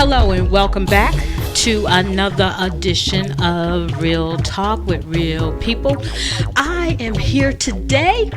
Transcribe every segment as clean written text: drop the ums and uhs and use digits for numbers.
Hello and welcome back to another edition of Real Talk with Real People. I am here today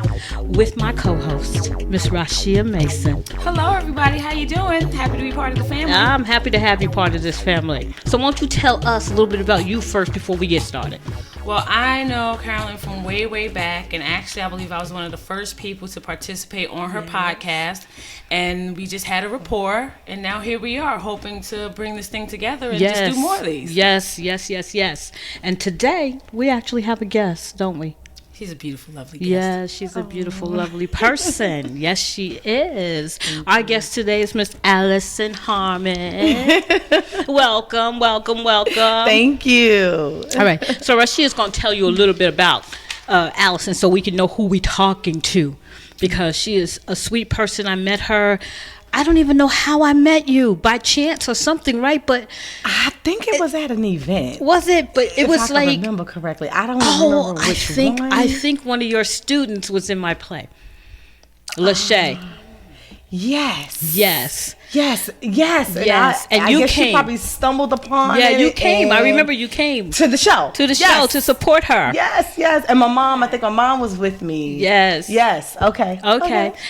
with my co-host, Miss Rashia Mason. Hello, everybody. How you doing? Happy to be part of the family. I'm happy to have you part of this family. So won't you tell us a little bit about you first before we get started? Well, I know Carolyn from way, way back, and actually I believe I was one of the first people to participate on her podcast, and we just had a rapport, and now here we are hoping to bring this thing together and just do more of these. Yes. And today, we actually have a guest, don't we? She's a beautiful, lovely guest. Yeah, she's a beautiful, lovely person. Yes, she is. Our guest today is Miss Alison Harmon. Welcome. Thank you. All right. So Rashia is going to tell you a little bit about Alison so we can know who we're talking to, because she is a sweet person. I met her. I don't even know how I met you, by chance or something, right? But I think it was at an event. Was it? But it was I like, remember correctly. I don't remember which one. I think one of your students was in my play. Lachey. Yes. And I you guess came. She probably stumbled upon it. Yeah, you came. I remember you came to the show. Show to support her. Yes. And I think my mom was with me. Yes. Okay.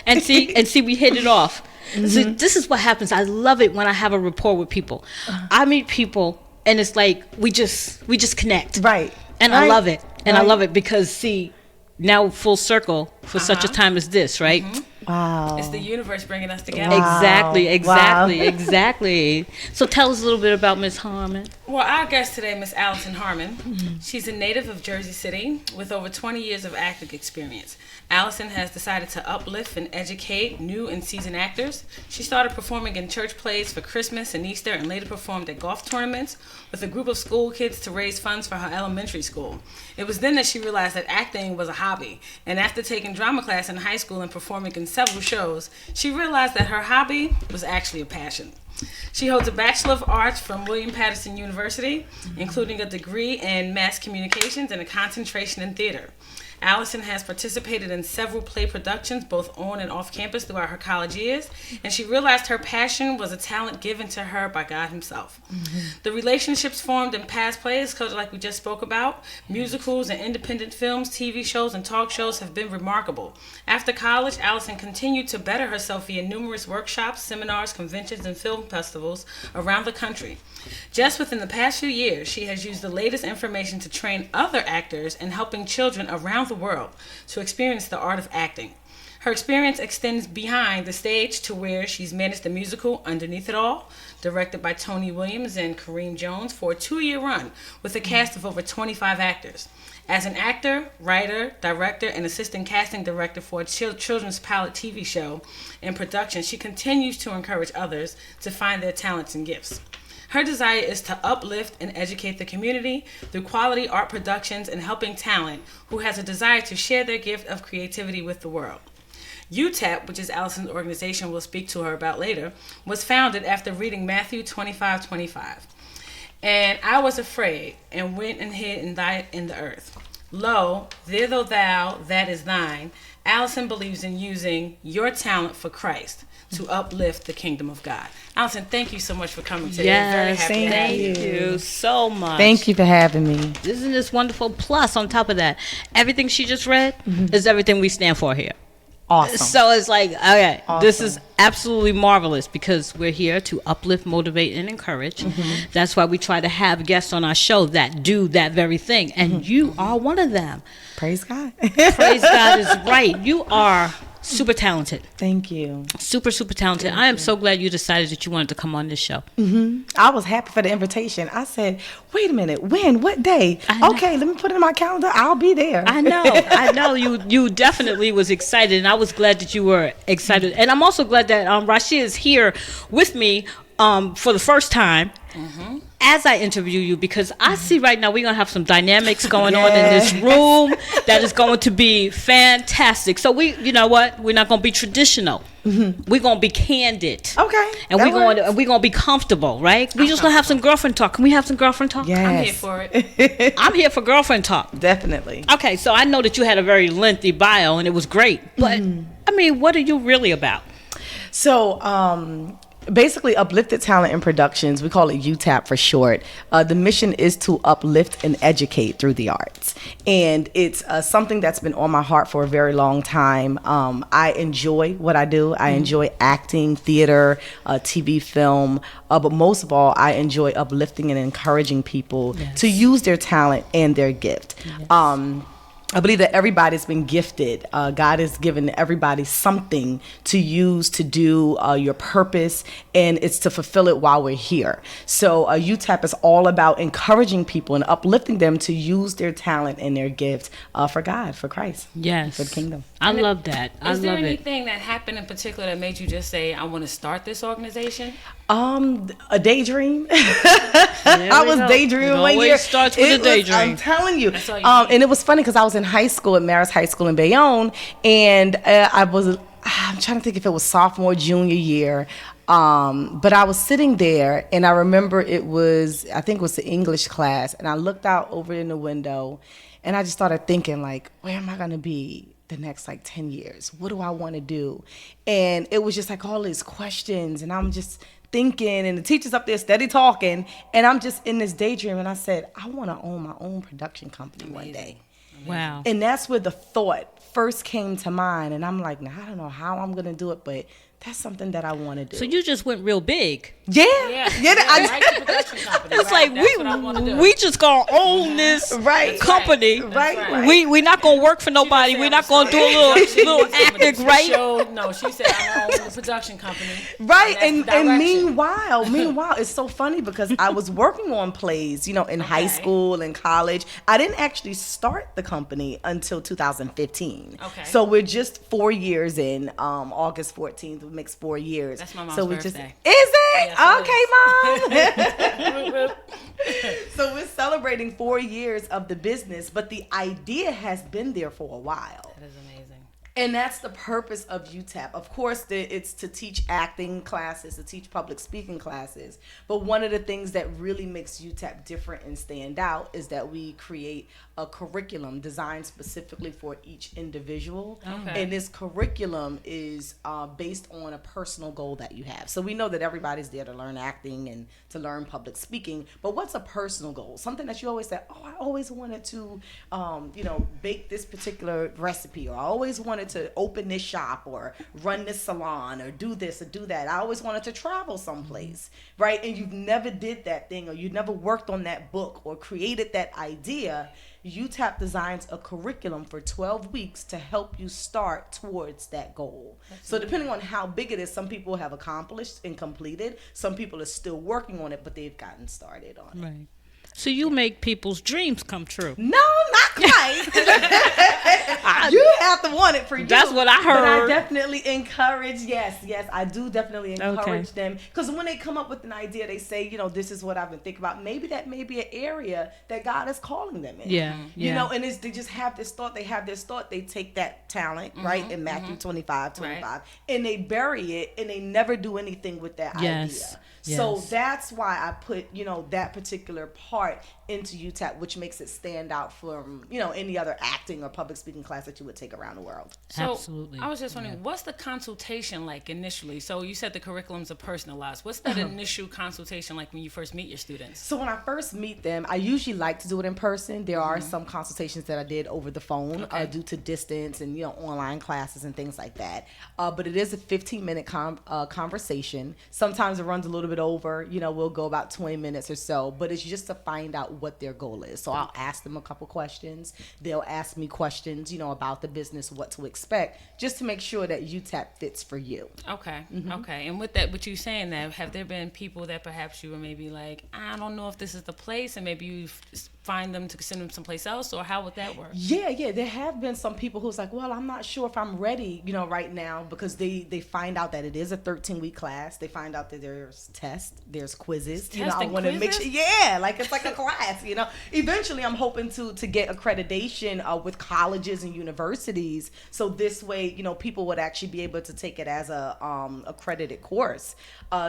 And see, we hit it off. Mm-hmm. So this is what happens. I love it when I have a rapport with people. I meet people, and it's like we just connect. Right. And I love it. I love it because, see, now full circle for such a time as this, right? Mm-hmm. Wow. It's the universe bringing us together. Wow. Exactly. So tell us a little bit about Miss Harmon. Well, our guest today, Miss Alison Harmon. She's a native of Jersey City with over 20 years of acting experience. Alison has decided to uplift and educate new and seasoned actors. She started performing in church plays for Christmas and Easter, and later performed at golf tournaments with a group of school kids to raise funds for her elementary school. It was then that she realized that acting was a hobby, and after taking drama class in high school and performing in several shows, she realized that her hobby was actually a passion. She holds a Bachelor of Arts from William Patterson University, including a degree in mass communications and a concentration in theater. Alison has participated in several play productions, both on and off campus, throughout her college years, and she realized her passion was a talent given to her by God himself. The relationships formed in past plays, like we just spoke about, musicals and independent films, TV shows, and talk shows have been remarkable. After college, Alison continued to better herself via numerous workshops, seminars, conventions, and film festivals around the country. Just within the past few years, she has used the latest information to train other actors in helping children around the world to experience the art of acting. Her experience extends behind the stage to where she's managed the musical Underneath It All, directed by Tony Williams and Kareem Jones, for a 2-year run with a cast of over 25 actors. As an actor, writer, director, and assistant casting director for a children's pilot TV show in production, she continues to encourage others to find their talents and gifts. Her desire is to uplift and educate the community through quality art productions and helping talent who has a desire to share their gift of creativity with the world. UTAP, which is Alison's organization we'll speak to her about later, was founded after reading Matthew 25:25. And I was afraid and went and hid in the earth. Lo, thither thou that is thine. Alison believes in using your talent for Christ to uplift the kingdom of God. Alison, thank you so much for coming today. Yes, very happy thank you so much. Thank you for having me. Isn't this wonderful? Plus, on top of that, everything she just read is everything we stand for here. Awesome. So it's like, okay, Awesome. This is absolutely marvelous because we're here to uplift, motivate, and encourage. That's why we try to have guests on our show that do that very thing. And you are one of them. Praise God. Praise God is right. You are super talented. Thank you. Super talented. I am so glad you decided that you wanted to come on this show. I was happy for the invitation. I said, wait a minute, when? What day? Okay, let me put it in my calendar. I'll be there. I know. You definitely was excited, and I was glad that you were excited. And I'm also glad that Rashia is here with me for the first time. As I interview you, because I see right now we're going to have some dynamics going on in this room that is going to be fantastic. So you know what? We're not going to be traditional. We're going to be candid. Okay. And we're going to be comfortable, right? We're just going to have some girlfriend talk. Can we have some girlfriend talk? Yes. I'm here for it. I'm here for girlfriend talk. Definitely. Okay, so I know that you had a very lengthy bio and it was great. But, I mean, what are you really about? So, Basically, Uplifted Talent and Productions, we call it UTAP for short. The mission is to uplift and educate through the arts. And it's something that's been on my heart for a very long time. I enjoy what I do. I enjoy acting, theater, TV, film. But most of all, I enjoy uplifting and encouraging people to use their talent and their gift. I believe that everybody's been gifted. God has given everybody something to use to do your purpose, and it's to fulfill it while we're here. So UTAP is all about encouraging people and uplifting them to use their talent and their gift for God, for Christ, for the kingdom. I love that. Is there anything that happened in particular that made you just say, I want to start this organization? A daydream. I was daydreaming one year. Starts with a daydream. I'm telling you. That's all you need. And it was funny because I was in high school at Marist High School in Bayonne, and I'm trying to think if it was sophomore, junior year. But I was sitting there, and I remember I think it was the English class, and I looked out over in the window, and I just started thinking, like, where am I going to be the next 10 years? What do I want to do? And it was just all these questions, and I'm just thinking, and the teacher's up there steady talking, and I'm just in this daydream, and I said, I want to own my own production company one day. Wow. And that's where the thought first came to mind, and I'm like, I don't know how I'm going to do it, but that's something that I want to do. So you just went real big. Yeah. It's like we just gonna own this company. Right. We not gonna work for nobody. We're not gonna do a little acting, right? No, she said I'm gonna own the production company. Right. And meanwhile, it's so funny because I was working on plays, in high school and college. I didn't actually start the company until 2015. Okay. So we're just 4 years in. August 14th makes 4 years. That's my mom's Is birthday. it? Yes, Okay, Mom. So we're celebrating 4 years of the business, but the idea has been there for a while. That is amazing. And that's the purpose of UTAP. Of course, it's to teach acting classes, to teach public speaking classes. But one of the things that really makes UTAP different and stand out is that we create a curriculum designed specifically for each individual. Okay. And this curriculum is based on a personal goal that you have. So we know that everybody's there to learn acting and to learn public speaking. But what's a personal goal? Something that you always say, I always wanted to, bake this particular recipe, or I always wanted to open this shop or run this salon or do this or do that. I always wanted to travel someplace, right? And you've never did that thing, or you never worked on that book or created that idea. UTAP designs a curriculum for 12 weeks to help you start towards that goal. So depending on how big it is, some people have accomplished and completed. Some people are still working on it, but they've gotten started on it. Right. So you make people's dreams come true. No, not quite. You have to want it for you. That's what I heard. But I definitely encourage, yes, I do definitely encourage them. Because when they come up with an idea, they say, this is what I've been thinking about. Maybe that may be an area that God is calling them in. Yeah. And they just have this thought. They have this thought. They take that talent, right, in Matthew 25, Right. and they bury it, and they never do anything with that idea. So that's why I put, that particular part into UTAP, which makes it stand out from, any other acting or public speaking class that you would take around the world. So Absolutely. I was just wondering, what's the consultation like initially? So you said the curriculums are personalized. What's that initial consultation like when you first meet your students? So when I first meet them, I usually like to do it in person. There are some consultations that I did over the phone due to distance and, online classes and things like that. But it is a 15-minute conversation. Sometimes it runs a little bit over, we'll go about 20 minutes or so, but it's just to find out what their goal is. So I'll ask them a couple questions. They'll ask me questions, about the business, what to expect, just to make sure that UTAP fits for you. Okay. Okay. And with that, with you saying that, have there been people that perhaps you were maybe like, I don't know if this is the place, and maybe you find them to send them someplace else, or how would that work? Yeah. There have been some people who's like, well, I'm not sure if I'm ready, right now, because they find out that it is a 13-week class. They find out that there's tests, there's quizzes. I want to make sure, it's like a class. Eventually I'm hoping to get accreditation with colleges and universities, so this way people would actually be able to take it as a accredited course.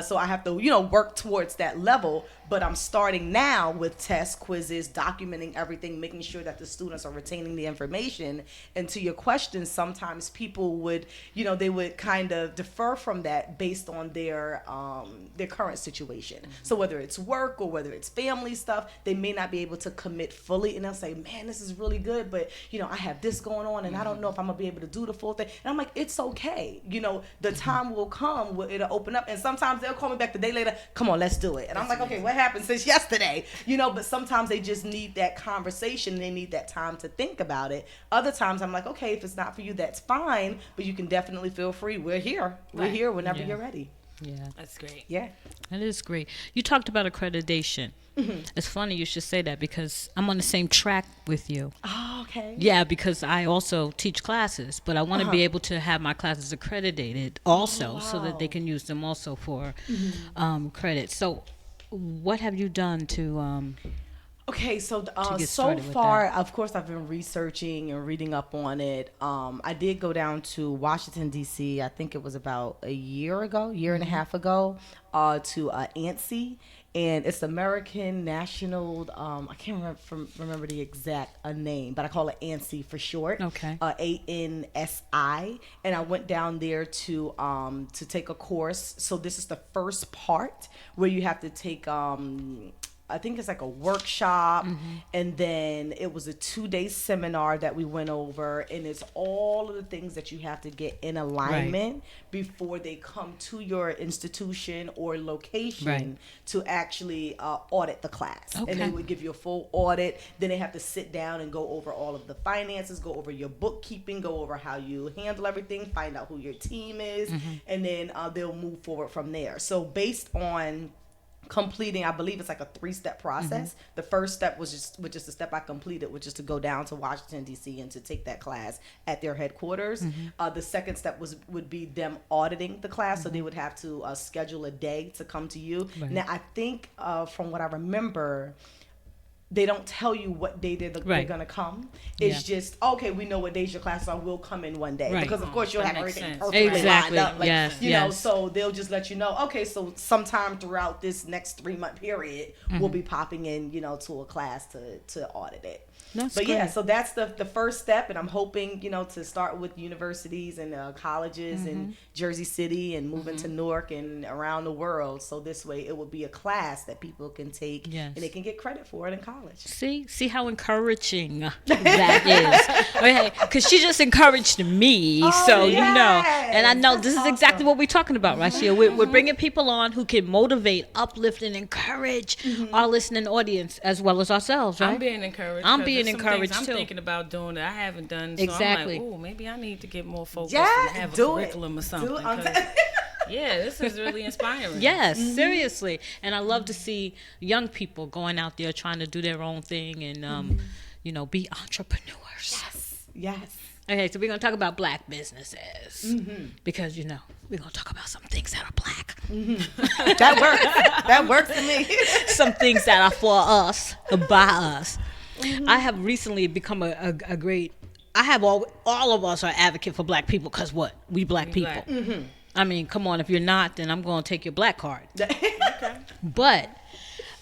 So I have to work towards that level, but I'm starting now with tests, quizzes, documenting everything, making sure that the students are retaining the information. And to your question, sometimes people would, they would kind of defer from that based on their current situation. So whether it's work or whether it's family stuff, they may not be able to commit fully, and they'll say, man, this is really good, but I have this going on, and I don't know if I'm gonna be able to do the full thing. And I'm like, it's okay. The time will come where it'll open up. And sometimes they'll call me back the day later, come on, let's do it. And I'm like, okay, what happened since yesterday? But sometimes they just need that conversation. They need that time to think about it. Other times I'm like, okay, if it's not for you, that's fine, but you can definitely feel free. We're here. We're here whenever you're ready. Yeah. That's great. Yeah. That is great. You talked about accreditation. It's funny you should say that because I'm on the same track with you. Oh, okay. Yeah, because I also teach classes, but I want to be able to have my classes accredited also so that they can use them also for credit. So what have you done to Okay, so get so started with far, that? of course, I've been researching and reading up on it. I did go down to Washington, D.C., I think it was about a year and a half ago, to ANSI, and it's American National, I can't remember the exact name, but I call it ANSI for short. Okay. ANSI, and I went down there to take a course. So this is the first part where you have to take I think it's like a workshop, and then it was a 2-day seminar that we went over, and it's all of the things that you have to get in alignment before they come to your institution or location to actually audit the class. Okay. And they would give you a full audit. Then they have to sit down and go over all of the finances, go over your bookkeeping, go over how you handle everything, find out who your team is, and then they'll move forward from there. So based on completing, I believe it's like a 3-step process. The first step was just the step I completed, which is to go down to Washington, D.C. and to take that class at their headquarters. The second step would be them auditing the class, so they would have to schedule a day to come to you. Now, I think from what I remember, they don't tell you what day they're going to come. It's just, okay, we know what days your classes are. We'll come in one day. Because, of course, you'll have everything perfectly lined up. Like, so they'll just let you know, okay, so sometime throughout this next 3-month period, we'll be popping in, to a class to audit it. So that's the first step, and I'm hoping, to start with universities and colleges in Jersey City and moving to Newark and around the world. So this way it will be a class that people can take and they can get credit for it in college. See how encouraging that is. Okay, because she just encouraged me, and I know this is exactly what we're talking about right here. We're bringing people on who can motivate, uplift, and encourage our listening audience as well as ourselves. Right? I'm being encouraged. I'm being encouraged I'm too. thinking about doing that I haven't done. So Exactly. I'm like, oh, maybe I need to get more focused and have a curriculum or something. Yeah, this is really inspiring. Yes, seriously. And I love to see young people going out there trying to do their own thing and, be entrepreneurs. Yes. Okay, so we're going to talk about Black businesses because, we're going to talk about some things that are Black. That works. That works for me. Some things that are for us, by us. I have recently become a great, I have all of us are advocate for Black people because what? We Black people. Black. I mean, come on, if you're not, then I'm going to take your Black card. Okay. But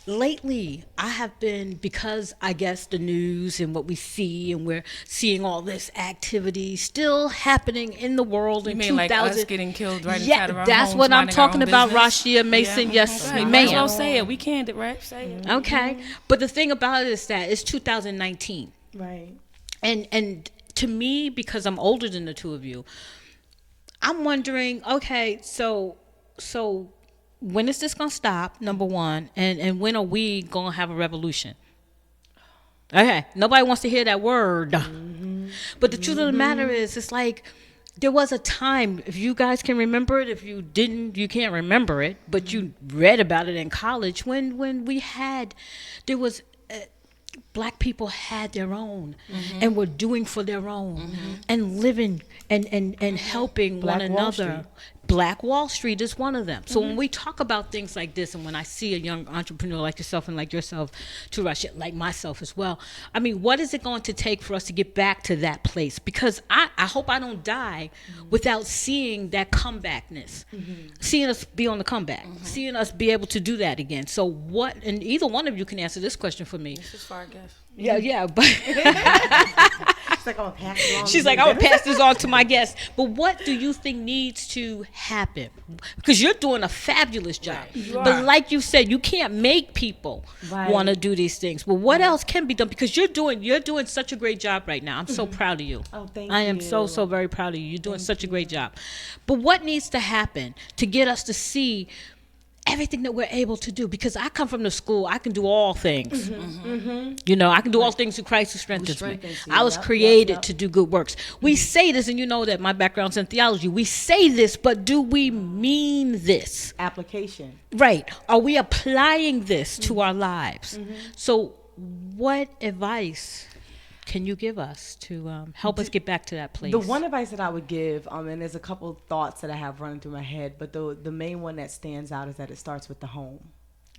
lately, I have been, because I guess the news and what we see, and we're seeing all this activity still happening in the world in 2000. Like us getting killed right inside of our that's homes, what I'm talking about, business? Rashia Mason. Yes, Right. ma'am. Might as well say it. We candid, right? Say it. Okay, but the thing about it is that it's 2019. Right. And to me, because I'm older than the two of you, I'm wondering, okay, so when is this gonna stop? Number one, and when are we gonna have a revolution? Okay, nobody wants to hear that word, but the truth of the matter is, it's like there was a time. If you guys can remember it, if you didn't, you can't remember it, but you read about it in college when there was. Black people had their own and were doing for their own and living and helping Black one Wall another. Black Wall Street is one of them. So when we talk about things like this, and when I see a young entrepreneur like yourself and like yourself, to Russia, like myself as well, I mean, what is it going to take for us to get back to that place? Because I hope I don't die without seeing that comebackness, seeing us be on the comeback, seeing us be able to do that again. So what, and either one of you can answer this question for me. This is far, I guess. Yeah, but She's like, I'm gonna pass it on. she's like, I would pass this on to my guests. But what do you think needs to happen? Because you're doing a fabulous job. Right. You But are. like you said, you can't make people Right. want to do these things. But what else can be done? Because you're doing such a great job right now. I'm so proud of you. Oh, thank I am you. so very proud of you. You're doing such a great job. But what needs to happen to get us to see everything that we're able to do? Because I come from the school, I can do all things. You know, I can do all things through Christ who strengthens me. strengthens you. I was Yep, created yep. to do good works. We say this, and you know that my background's in theology. We say this, but do we mean this? Application. Right. Are we applying this to our lives? So what advice can you give us to help us get back to that place? The one advice that I would give, and there's a couple of thoughts that I have running through my head, but the main one that stands out is that it starts with the home.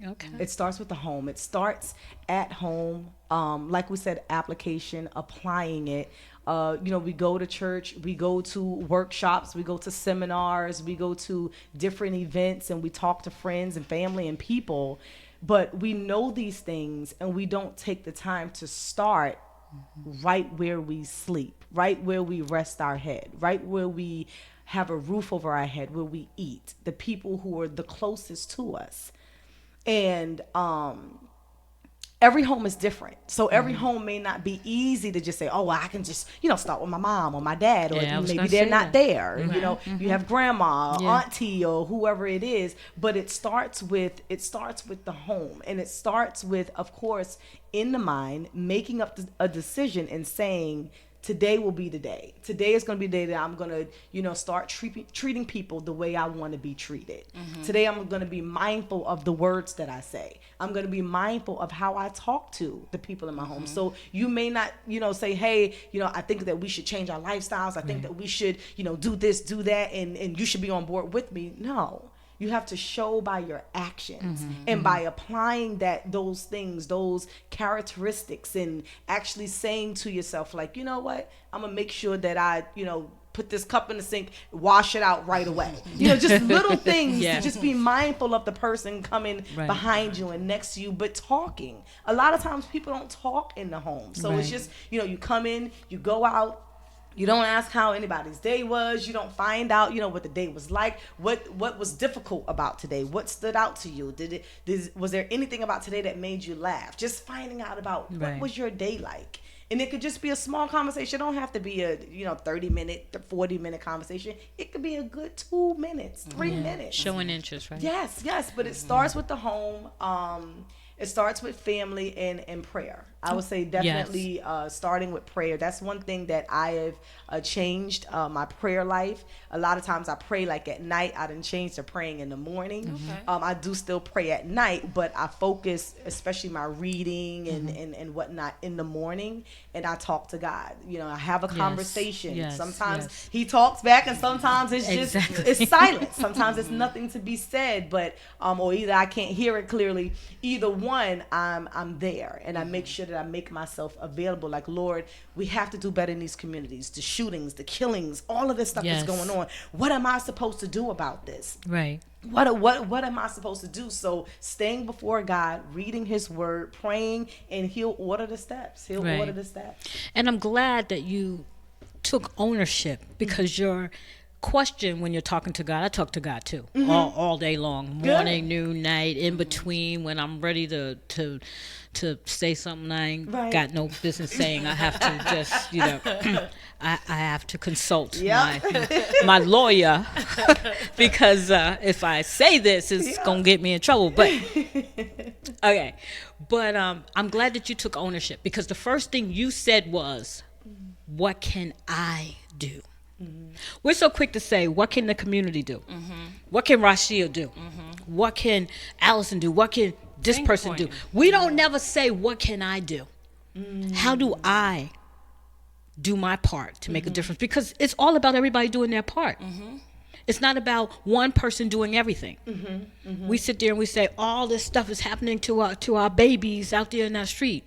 Okay. It starts with the home. It starts at home. Like we said, application, applying it. We go to church, we go to workshops, we go to seminars, we go to different events, and we talk to friends and family and people. But we know these things, and we don't take the time to start right where we sleep, right where we rest our head, right where we have a roof over our head, where we eat, the people who are the closest to us. And every home is different. So every home may not be easy to just say, oh, well, I can just, start with my mom or my dad, or Yeah, I was maybe gonna they're say not that. there. You have grandma, or Yeah. auntie, or whoever it is. But it starts with the home. And it starts with, of course, in the mind, making up a decision and saying, today will be the day. Today is going to be the day that I'm going to, start treating people the way I want to be treated. Today I'm going to be mindful of the words that I say. I'm going to be mindful of how I talk to the people in my home. So you may not, say, hey, I think that we should change our lifestyles. I think that we should, do this, do that, and you should be on board with me. No. You have to show by your actions and by applying those things, those characteristics, and actually saying to yourself, like, you know what, I'm gonna make sure that I, put this cup in the sink, wash it out right away. Just little things Yeah. to just be mindful of the person coming behind you and next to you, but talking. A lot of times people don't talk in the home. So it's just, you come in, you go out, you don't ask how anybody's day was. You don't find out, what the day was like. What was difficult about today? What stood out to you? Was there anything about today that made you laugh? Just finding out about what was your day like. And it could just be a small conversation. It don't have to be a 30-minute, 40-minute conversation. It could be a good 2 minutes, 3 minutes. Showing interest, right? Yes. But it starts with the home. It starts with family and prayer. I would say definitely starting with prayer. That's one thing that I have changed my prayer life. A lot of times I pray like at night. I done changed to praying in the morning. Okay. I do still pray at night, but I focus, especially my reading and whatnot, in the morning, and I talk to God. I have a conversation. Yes. Sometimes He talks back, and sometimes it's just it's silent. Sometimes it's nothing to be said, but or either I can't hear it clearly. Either one, I'm there, and I make sure that I make myself available. Like, Lord, we have to do better in these communities. The shootings, the killings, all of this stuff is going on. What am I supposed to do about this? Right. What am I supposed to do? So staying before God, reading His Word, praying, and He'll order the steps. Order the steps. And I'm glad that you took ownership, because your question when you're talking to God, I talk to God too, all day long, morning, noon, night, in between, when I'm ready to say something I ain't got no business saying. I have to just, I have to consult my lawyer because if I say this, it's gonna get me in trouble. But okay, but I'm glad that you took ownership, because the first thing you said was, "What can I do?" We're so quick to say, what can the community do? What can Rashia do? What can Allison do? What can this person do? We don't never say, what can I do? How do I do my part to make a difference? Because it's all about everybody doing their part. It's not about one person doing everything. We sit there and we say all this stuff is happening to our babies out there in that street.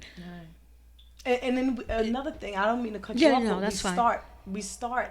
And then another thing, I don't mean to cut Yeah, you off, no, but that's fine.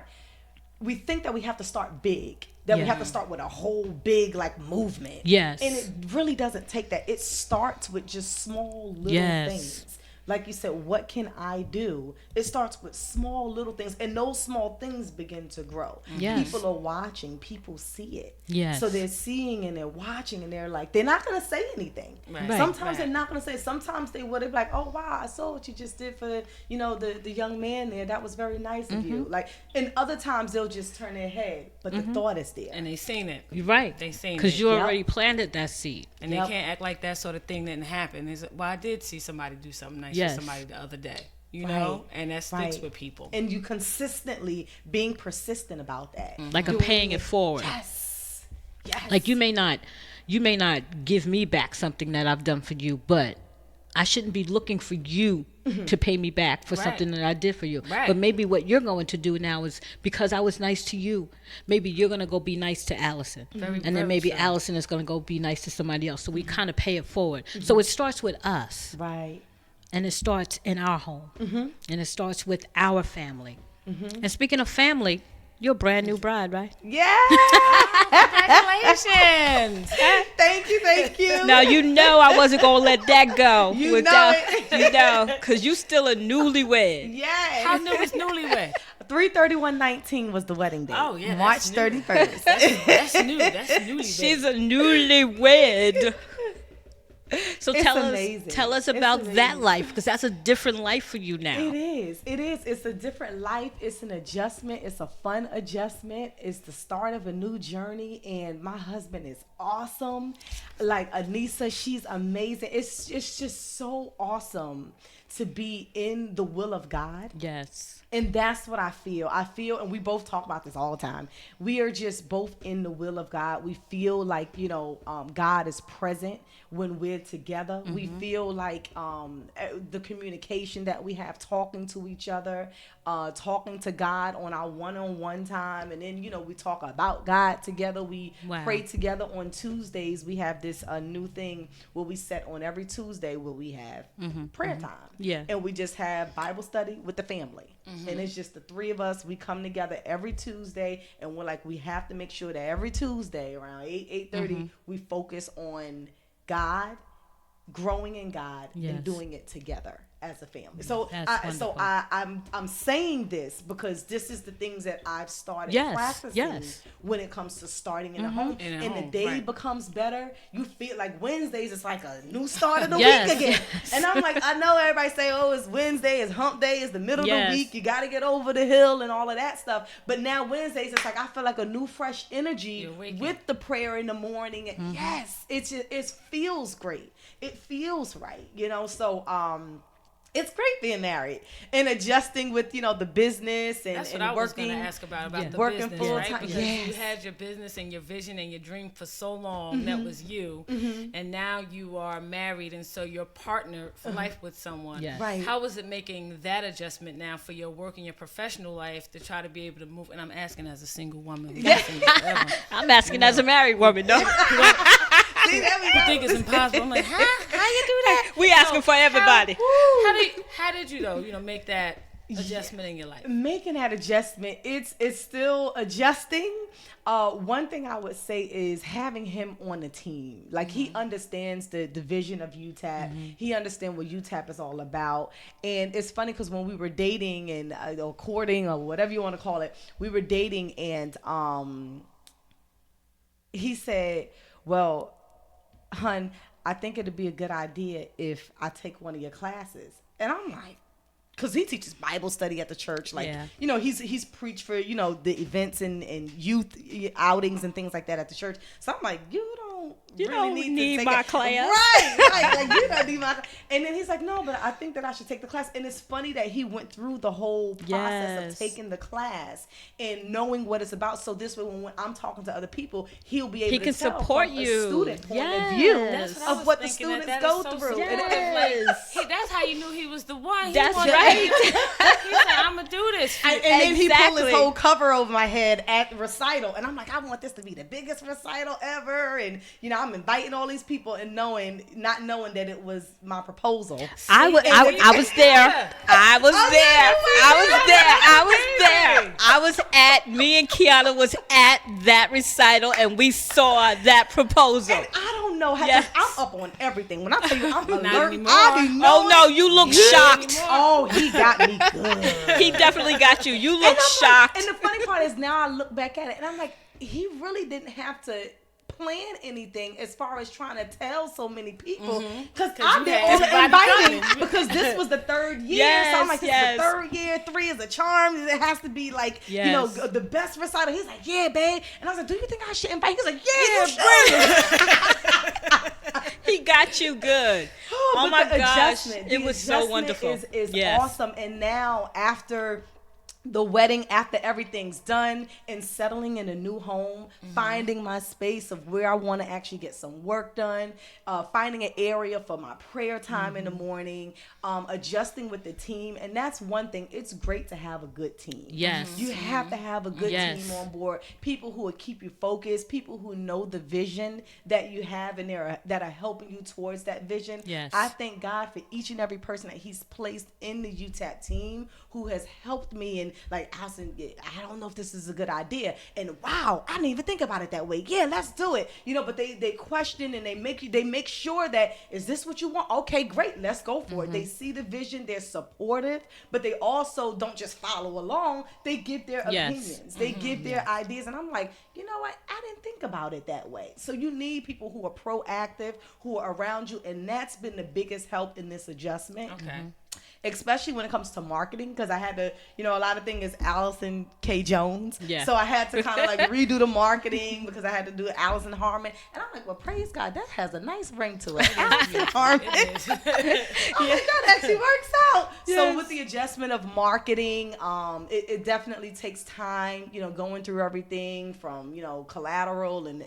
we think that we have to start big, that we Yeah. have to start with a whole big like movement. Yes. And it really doesn't take that. It starts with just small little Yes. things. Like you said, what can I do? It starts with small little things, and those small things begin to grow. Yes. People are watching, people see it. Yes. So they're seeing and they're watching, and they're like, they're not going to say anything. Right. Sometimes Right. they're not going to say, sometimes they would be like, oh wow, I saw what you just did for, the young man there. That was very nice of you. Like, and other times they'll just turn their head, but the thought is there. And they seen it. You're right. They seen Because it. you Yep. already planted that seed. And Yep. they can't act like that sort of thing didn't happen. It's, well, I did see somebody do something nice Yes. for somebody the other day, you Right. know, and that sticks Right. with people. And you consistently being persistent about that. Like I'm Doing paying it forward. Yes. Yes. Like you may not give me back something that I've done for you, but I shouldn't be looking for you to pay me back for Right. something that I did for you. Right. But maybe what you're going to do now is because I was nice to you, maybe you're going to go be nice to Allison. And then very maybe true. Allison is going to go be nice to somebody else. So we kind of pay it forward. So it starts with us. Right. And it starts in our home. And it starts with our family. And speaking of family, you're a brand new bride, right? Yeah. Congratulations! Thank you. Now you know I wasn't gonna let that go. You know it. You know, because you still a newlywed. Yes. How new is newlywed? 3/31/19 was the wedding date. Oh, yeah, March that's new. 31st. That's new. That's newlywed. She's a newlywed. So It's tell amazing. us It's about that amazing. life, because that's a different life for you now. It is. It's a different life. It's an adjustment. It's a fun adjustment. It's the start of a new journey. And my husband is awesome. Like Anissa, she's amazing. It's just so awesome to be in the will of God. Yes. And that's what I feel. And we both talk about this all the time. We are just both in the will of God. We feel like, God is present when we're together. We feel like the communication that we have, talking to each other, talking to God on our one-on-one time. And then, we talk about God together. We Wow. pray together on Tuesdays. We have this new thing where we set on every Tuesday where we have prayer time. Yeah. And we just have Bible study with the family. And it's just the three of us. We come together every Tuesday, and we're like, we have to make sure that every Tuesday around 8:30 we focus on God, growing in God, Yes. and doing it together as a family. So That's wonderful. I'm saying this because this is the things that I've started Yes, practicing yes. when it comes to starting in a home. In a And the home, day right. becomes better. You feel like Wednesdays it's like a new start of the Yes, week again. yes. And I'm like, I know everybody say, oh, it's Wednesday, it's hump day, it's the middle Yes. of the week, you got to get over the hill and all of that stuff. But now Wednesdays, it's like I feel like a new fresh energy You're waking. with the prayer in the morning. And yes, it feels great. It feels right, So it's great being married and adjusting with the business and That's what and I was going working. to ask about Yeah. the Working business, full right? time. Because Yes. you had your business and your vision and your dream for so long. That was you. And now you are married, and so you're partnered for life with someone. Yes. Right. How is it making that adjustment now for your work and your professional life to try to be able to move? And I'm asking as a single woman. Who's been single forever. I'm asking as a married woman, though. See, there we I go. think it's impossible. I'm like, huh? How you do that? We asking for everybody. How did you though? Make that adjustment in your life. Making that adjustment, it's still adjusting. One thing I would say is having him on the team. Like he understands the vision of UTAP. He understands what UTAP is all about. And it's funny because when we were dating and or courting or whatever you want to call it, we were dating and he said, well, hun, I think it'd be a good idea if I take one of your classes. And I'm like, because he teaches Bible study at the church. Like, Yeah. He's preached for, the events and youth outings and things like that at the church. So I'm like, you don't You really don't need to need take my it. class. Right. Like you don't need my class. And then he's like, no, but I think that I should take the class. And it's funny that he went through the whole process of taking the class and knowing what it's about. So this way, when I'm talking to other people, he'll be able to tell support from you. a student point of Yes. view That's I of was what the thinking, students that go is so through. supportive. Yes. Like, that's how you knew he was the one. That's wanted- right. He said, I'm going to do this. And then he pulled Exactly. his whole cover over my head at recital. And I'm like, I want this to be the biggest recital ever. And, you know, I'm inviting all these people and not knowing that it was my proposal. I was there. I was there. I was at, me and Kiana was at that recital and we saw that proposal. And I don't know how Yes. I'm up on everything. When I tell you I'm alert, anymore. I be Oh knowing. no, you look shocked. Oh, he got me good. He definitely got you. You And look I'm like- shocked. and the funny part is now I look back at it and I'm like, he really didn't have to plan anything as far as trying to tell so many people because I've been had on everybody inviting coming. because this was the third year. Yes, So I'm like, this yes. is the third year. 3 is a charm. It has to be like, you know, Yes. the best recital. He's like, yeah, babe. And I was like, do you think I should invite? He's like, yeah, you should. He got you good. Oh But my the gosh. adjustment, It the was so adjustment wonderful. Is Yes. awesome. And now after the wedding, after everything's done and settling in a new home, finding my space of where I want to actually get some work done, finding an area for my prayer time in the morning, adjusting with the team. And that's one thing. It's great to have a good team. Yes. You have to have a good Yes. team on board. People who will keep you focused, people who know the vision that you have and that are helping you towards that vision. Yes. I thank God for each and every person that he's placed in the UTAP team who has helped me. And like, Alison, I don't know if this is a good idea. And wow, I didn't even think about it that way. Yeah, let's do it. You know, but they question and they make sure that, is this what you want? Okay, great, let's go for it. They see the vision, they're supportive, but they also don't just follow along. They give their Yes. opinions. They give their ideas. And I'm like, you know what? I didn't think about it that way. So you need people who are proactive, who are around you. And that's been the biggest help in this adjustment. Okay. Especially when it comes to marketing, because I had to, you know, a lot of things is Alison K. Jones. Yeah. So I had to kind of like redo the marketing because I had to do Alison Harmon. And I'm like, well, praise God, that has a nice ring to it. Alison Harmon. It is. I'm like, that actually works out. Yes. So with the adjustment of marketing, it definitely takes time, you know, going through everything from, you know, collateral and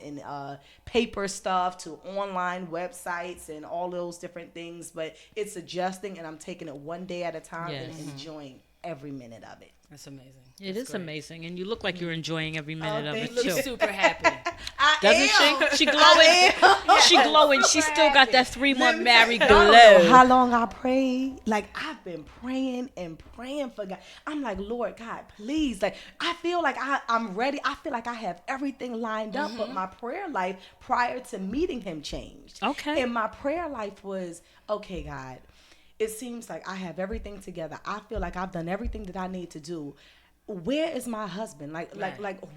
paper stuff to online websites and all those different things. But it's adjusting, and I'm taking it one day at a time Yes. and enjoying every minute of it. That's amazing. It That's is great. amazing. And you look like you're enjoying every minute of thank it You too. look super happy. I Doesn't am. she? She glowing. She glowing. She Super still got happy. that 3-month married I don't know glow. how long I prayed. Like, I've been praying and praying for God. I'm like, Lord God, please. Like, I feel like I'm ready. I feel like I have everything lined up, but my prayer life prior to meeting him changed. Okay. And my prayer life was, okay, God, it seems like I have everything together. I feel like I've done everything that I need to do. Where is my husband? Like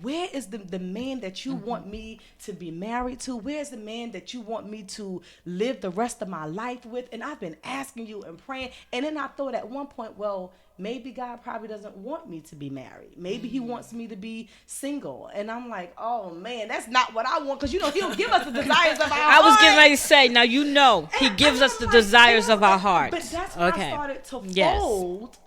where is the man that you want me to be married to? Where's the man that you want me to live the rest of my life with? And I've been asking you and praying. And then I thought at one point, well, maybe God probably doesn't want me to be married. Maybe he wants me to be single. And I'm like, oh man, that's not what I want. Because you know, he'll give us the desires of our I was heart. getting ready to say, now you know, he gives us the desires of our heart. But that's when I started to fold.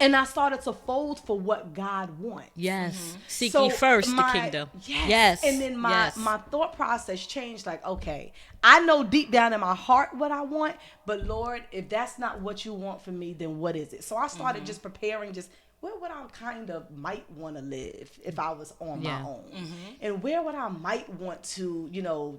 And I started to fold for what God wants. Yes. Seek So ye first the my- kingdom. Yes. And then my thought process changed. Like, okay, I know deep down in my heart what I want, but Lord, if that's not what you want for me, then what is it? So I started just preparing, just where would I kind of might want to live if I was on my own, and where would I might want to, you know,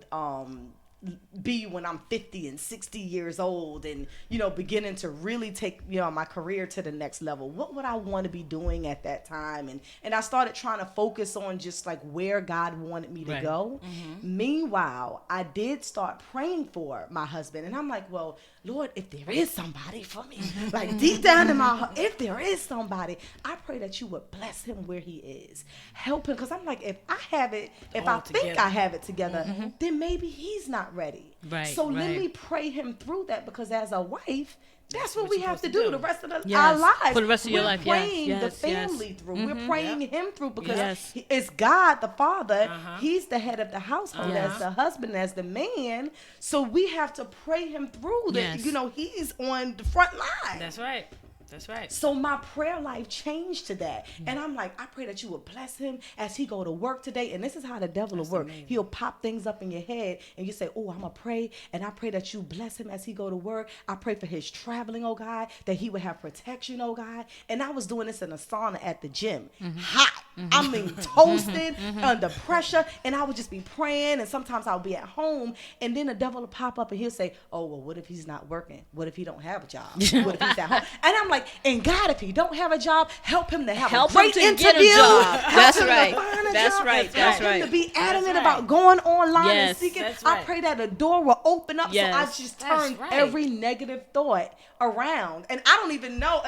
be when I'm 50 and 60 years old and, you know, beginning to really take, you know, my career to the next level. What would I want to be doing at that time? And I started trying to focus on just like where God wanted me to go. Meanwhile, I did start praying for my husband. And I'm like, well, Lord, if there is somebody for me, like deep down in my heart, if there is somebody, I pray that you would bless him where he is. Help him. Because I'm like, if I have it, if All I think together. I have it together, then maybe he's not not ready. Right, So let right. me pray him through that, because as a wife, that's what we have to supposed to do do. the rest of our Yes. lives. For the rest of your We're life, yes, praying yes, the yes. family through. We're praying him through, because Yes. it's God the Father. He's the head of the household, Yes. as the husband, as the man. So we have to pray him through. That Yes. he's on the front line. That's right. That's right. So my prayer life changed to that. And I'm like, I pray that you will bless him as he go to work today. And this is how the devil will work. amazing. He'll pop things up in your head and you say, oh, I'm going to pray. And I pray that you bless him as he go to work. I pray for his traveling, oh God, that he would have protection, oh God. And I was doing this in a sauna at the gym. Hot. I mean, toasted, under pressure. And I would just be praying. And sometimes I'll be at home. And then the devil will pop up and he'll say, oh, well, what if he's not working? What if he don't have a job? What if he's at home? And I'm like, and God, if he don't have a job, help him to have Help a great him to get a interview. job. Help That's him to right. find a That's job. right. That's Help him right. to be adamant right. about going online and Yes. seeking. That's I right. pray that a door will open up. Yes. So I just That's turn right. every negative thought around. And I don't even know.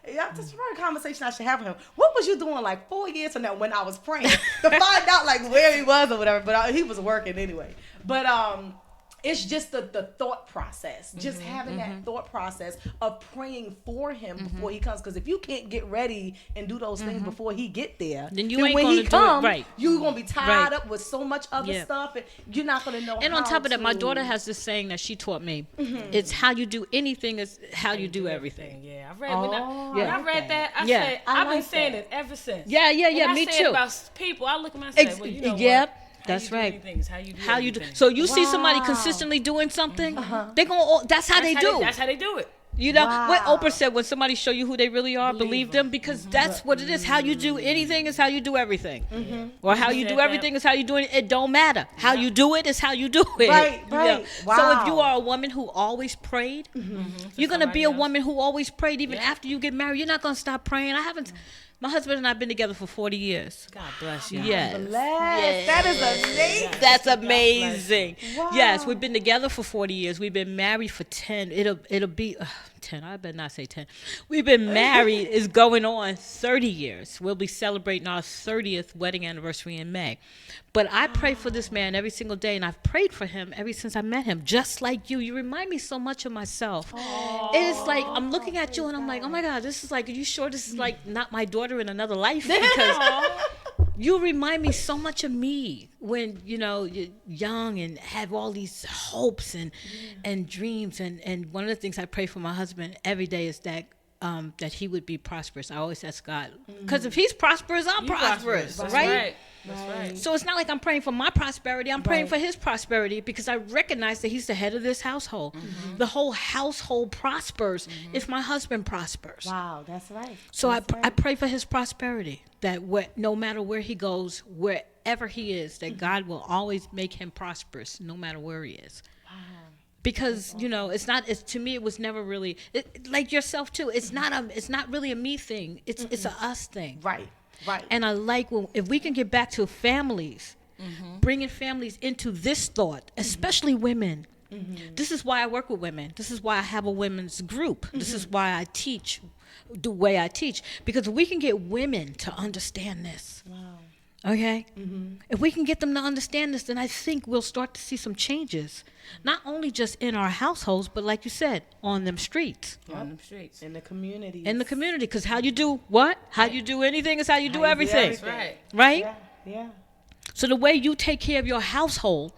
This is a conversation I should have with him. What was you doing like 4 years from now when I was praying to find out like where he was or whatever? But he was working anyway. But it's just the thought process, just having that thought process of praying for him before he comes. Because if you can't get ready and do those things before he get there, Then you ain't when gonna he do it come, right. you're gonna be tied Right. up with so much other Yeah. stuff, and you're not gonna know. And on how top of that, my to- daughter has this saying that she taught me. It's how you do anything is how you do everything. Yeah, I read when I I like read that. I Yeah. said I I've been like saying that. it ever since. Yeah, yeah, And yeah, I me say too. It about people, I look at myself. Well, you know Yep, what? How that's you do right. anything is how you do. How you do. everything. So you see somebody Wow. consistently doing something, they gonna. That's how they do. That's how they do it. You know what Wow. Oprah said: when somebody show you who they really are, believe them, because that's what it is. How you do anything is how you do everything, or how you said do that. everything is how you do it. It don't matter. How you do it is how you do it. Right, You know? right. So if you Wow. are a woman who always prayed, you're gonna be somebody a else. woman who always prayed even Yeah. after you get married. You're not gonna stop praying. I haven't. My husband and I have been together for 40 years. God bless you. Yes. Bless. That is amazing. That's amazing. Wow. Yes, we've been together for 40 years. We've been married for 10. It'll be 10. I better not say 10. We've been married is going on 30 years. We'll be celebrating our 30th wedding anniversary in May. But I pray for this man every single day, and I've prayed for him ever since I met him, just like you. You remind me so much of myself. It's like I'm looking at you and I'm like, oh my God, this is like, are you sure this is like not my daughter in another life? Because you remind me so much of me when, you know, you're young and have all these hopes and dreams. And one of the things I pray for my husband every day is that that he would be prosperous. I always ask God, because if he's prosperous, I'm prosperous, That's right? right. That's right. So it's not like I'm praying for my prosperity. I'm praying Right. for his prosperity because I recognize that he's the head of this household. The whole household prospers if my husband prospers. Wow, that's right. So That's I pray for his prosperity, that no matter where he goes, wherever he is, that God will always make him prosperous no matter where he is. Because you know, to me it was never really like yourself too. It's not really a me thing. It's a us thing. Right, right. And I like if we can get back to families, bringing families into this thought, especially women. This is why I work with women. This is why I have a women's group. This is why I teach the way I teach. Because if we can get women to understand this, okay? If we can get them to understand this, then I think we'll start to see some changes. Not only just in our households, but like you said, on them streets. On the streets. In the community. In the community. Because how you do what? How you do anything is how you do everything. That's right. Right? Yeah, yeah. So the way you take care of your household,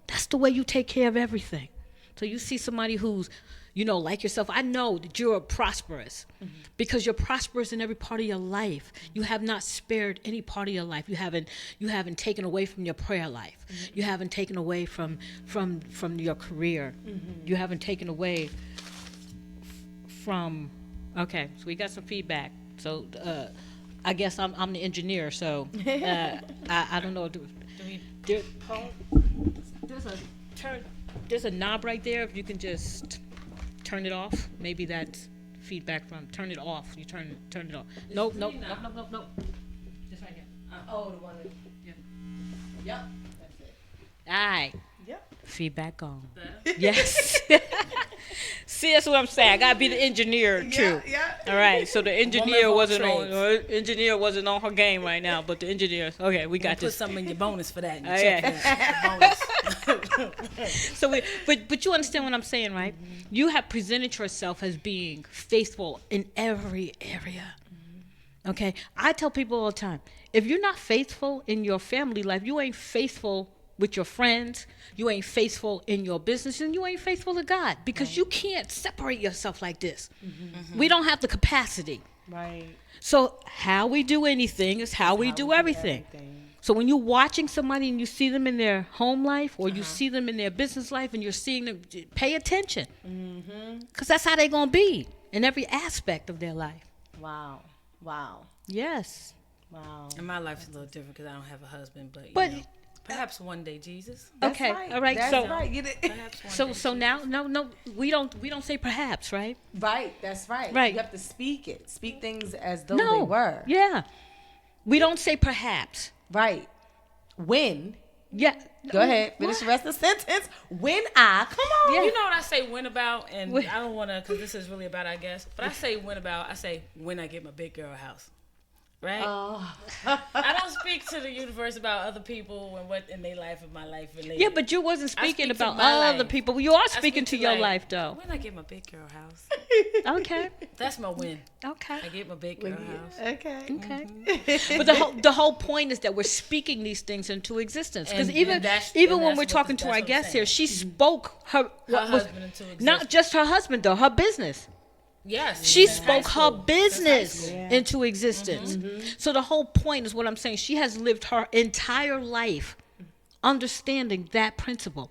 that's the way you take care of everything. So you see somebody who's, you know, like yourself, I know that you're prosperous because you're prosperous in every part of your life. You have not spared any part of your life. You haven't taken away from your prayer life. You haven't taken away from your career. You haven't taken away from. Okay, so we got some feedback. So I guess I'm the engineer. So I don't know. There's a knob right there. If you can just turn it off, maybe that's feedback from. Turn it off. You turn it off. Nope. Just right here. Oh, the one that. Yeah. Yep. That's it. All right. Yep. Feedback on. Yes. See, that's what I'm saying. I gotta be the engineer too. Yeah. All right. So the engineer Woman of wasn't all on. Engineer wasn't on her game right now, but the engineer. Okay, we got Put this. something in your bonus for that. Yeah. So, but you understand what I'm saying, right? You have presented yourself as being faithful in every area. Okay, I tell people all the time, if you're not faithful in your family life, you ain't faithful with your friends, you ain't faithful in your business, and you ain't faithful to God, because you can't separate yourself like this. We don't have the capacity. Right. So how we do anything is how we do everything. So when you're watching somebody and you see them in their home life, or you see them in their business life, and you're seeing them, pay attention, because that's how they're gonna be in every aspect of their life. Wow. Yes. Wow. And my life's a little different because I don't have a husband, but, But you know, perhaps one day, Jesus. okay, all right. That's So right. You did. Perhaps one day. so now no, we don't say perhaps, right? Right. That's right. Right. You have to speak it. Speak things as though No. they were. Yeah. We don't say perhaps. Right. When. Yeah. Go ahead. Finish the rest of the sentence. When I come on. Yeah. You know what I say when about, and When- I don't want to, because this is really about, I guess, but I say when about, I say when I get my big girl house. Right? I don't speak to the universe about other people and what in their life and my life related. Yeah, but you wasn't I speaking speak to about my other life. people. You are I speaking speak to your like, life, though. When I get my big girl house. Okay. That's my win. Okay. I get my big girl house. Okay. Okay. But the whole point is that we're speaking these things into existence. Because And even that's- even and when that's we're what talking the- to our that's what I'm guest here, saying. she spoke her husband into not existence. just her husband though, her business. Yes. She since high spoke her school. business Since high school. into existence. So the whole point is what I'm saying. She has lived her entire life understanding that principle.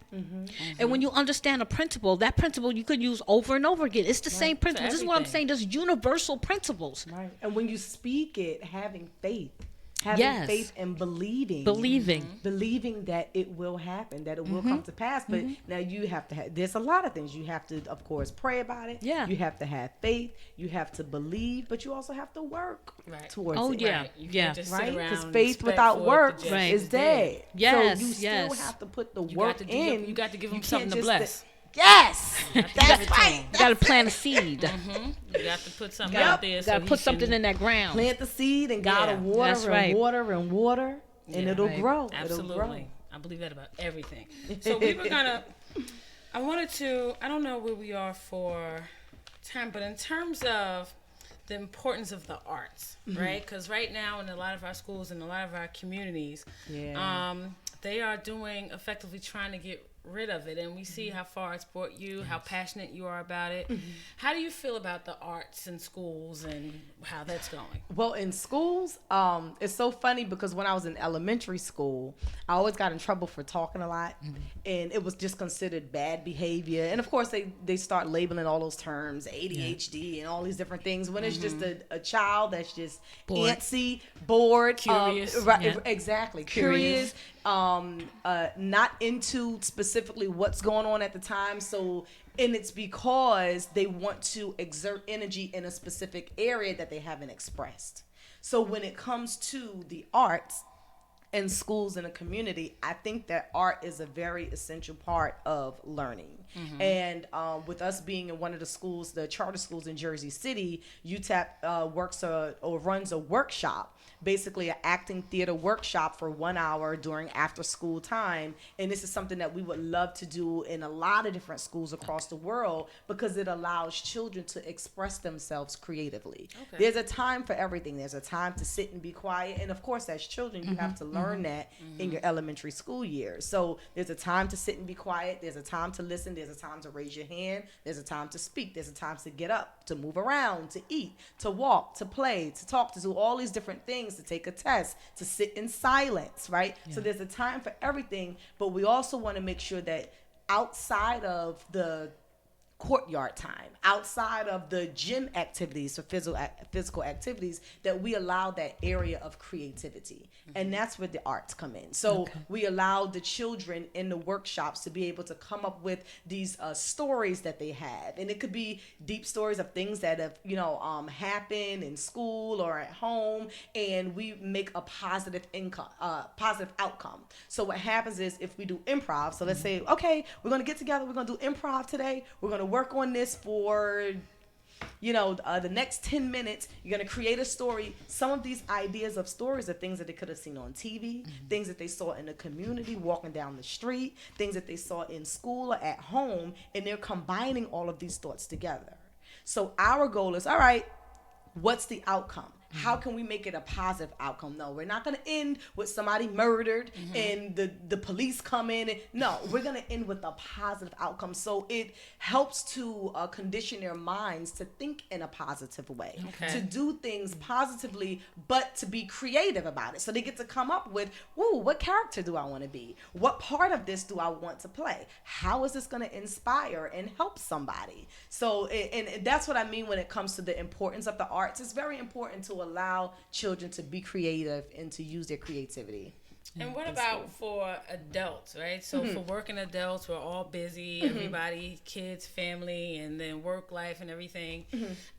And when you understand a principle, that principle you could use over and over again. It's the same principle. This is what I'm saying. everything. There's universal principles. Right. And when you speak it, having faith. Having Yes. faith and believing. Believing that it will happen, that it will come to pass. But now you have to have, there's a lot of things. You have to, of course, pray about it. Yeah. You have to have faith. You have to believe, but you also have to work Right. towards Oh, it. yeah. Right. You Yeah. can't just sit Right? around Because and faith expect without for it work to just is be dead. Yes, So you still yes. have to put the You work got to in. you got to give them You something can't to just bless. Yes. give it That's to right. him. You got to plant a seed. You got to put something Yep. out there. You So got to he put something can, in that ground. Plant the seed and gotta Yeah, water that's and right. water and water, and Yeah, it'll right. grow. It'll Absolutely. grow. I believe that about everything. So we were gonna. I wanted to. I don't know where we are for time, but in terms of the importance of the arts, right? Because right now in a lot of our schools and a lot of our communities, Yeah. they are doing effectively trying to get rid of it, and we see how far it's brought you, how passionate you are about it. How do you feel about the arts in schools and how that's going? Well, in schools, it's so funny because when I was in elementary school, I always got in trouble for talking a lot, and it was just considered bad behavior. And of course, they start labeling all those terms, ADHD and all these different things, when it's just a child that's just Bored. antsy, bored, Curious. right? Yeah. Exactly, Curious. not into specifically what's going on at the time. So, and it's because they want to exert energy in a specific area that they haven't expressed. So when it comes to the arts in schools and a community, I think that art is a very essential part of learning. And with us being in one of the schools, the charter schools in Jersey City, UTAP works or runs a workshop, basically an acting theater workshop for 1 hour during after school time. And this is something that we would love to do in a lot of different schools across the world because it allows children to express themselves creatively. Okay. There's a time for everything. There's a time to sit and be quiet. And of course, as children, you have to learn that in your elementary school years. So there's a time to sit and be quiet. There's a time to listen. There's a time to raise your hand. There's a time to speak. There's a time to get up, to move around, to eat, to walk, to play, to talk, to do all these different things, to take a test, to sit in silence, right? So there's a time for everything, but we also want to make sure that outside of the courtyard time, outside of the gym activities for physical activities, that we allow that area of creativity. And that's where the arts come in. So we allow the children in the workshops to be able to come up with these stories that they have. And it could be deep stories of things that have, happened in school or at home, and we make a positive outcome. So what happens is if we do improv, so let's say, okay, we're going to get together, we're going to do improv today, we're going to work on this for the next 10 minutes. You're going to create a story. Some of these ideas of stories are things that they could have seen on TV, things that they saw in the community, walking down the street, things that they saw in school or at home, and they're combining all of these thoughts together. So our goal is, all right, what's the outcome? How can we make it a positive outcome? No, we're not going to end with somebody murdered and the police come in. No, we're going to end with a positive outcome. So it helps to condition their minds to think in a positive way, to do things positively, but to be creative about it. So they get to come up with, what character do I want to be? What part of this do I want to play? How is this going to inspire and help somebody? So, and that's what I mean when it comes to the importance of the arts. It's very important to allow children to be creative and to use their creativity. And what about for adults, right? So for working adults, we're all busy, everybody, kids, family, and then work life and everything.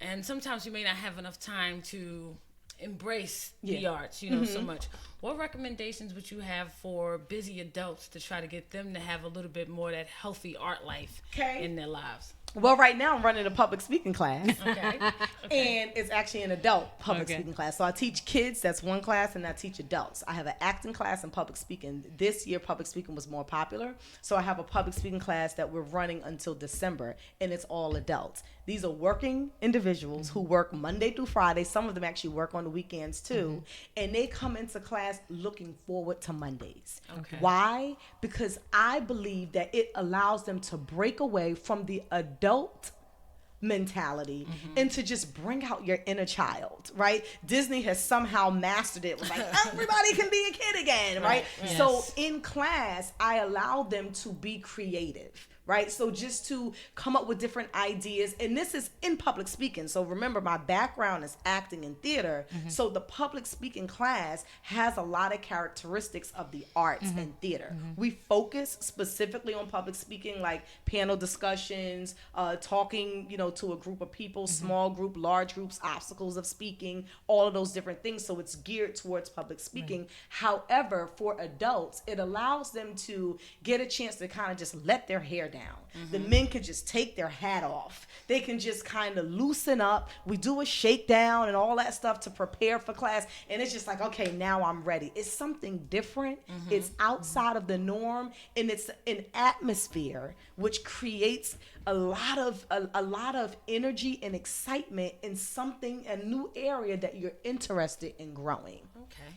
And sometimes we may not have enough time to embrace the arts, so much. What recommendations would you have for busy adults to try to get them to have a little bit more of that healthy art life in their lives? Well, right now I'm running a public speaking class. And it's actually an adult public speaking class. So I teach kids, that's one class, and I teach adults. I have an acting class and public speaking. This year, public speaking was more popular. So I have a public speaking class that we're running until December, and it's all adults. These are working individuals who work Monday through Friday. Some of them actually work on the weekends too. And they come into class looking forward to Mondays. Why? Because I believe that it allows them to break away from the adult mentality and to just bring out your inner child, right? Disney has somehow mastered it. It was like, everybody can be a kid again, right? So in class, I allow them to be creative, right? So just to come up with different ideas. And this is in public speaking. So remember, my background is acting and theater. So the public speaking class has a lot of characteristics of the arts and theater. We focus specifically on public speaking, like panel discussions, talking, to a group of people, small group, large groups, obstacles of speaking, all of those different things. So it's geared towards public speaking. However, for adults, it allows them to get a chance to kind of just let their hair down. The men can just take their hat off. They can just kind of loosen up. We do a shakedown and all that stuff to prepare for class. And it's just like, okay, now I'm ready. It's something different. It's outside of the norm. And it's an atmosphere which creates a lot of energy and excitement in something, a new area that you're interested in growing.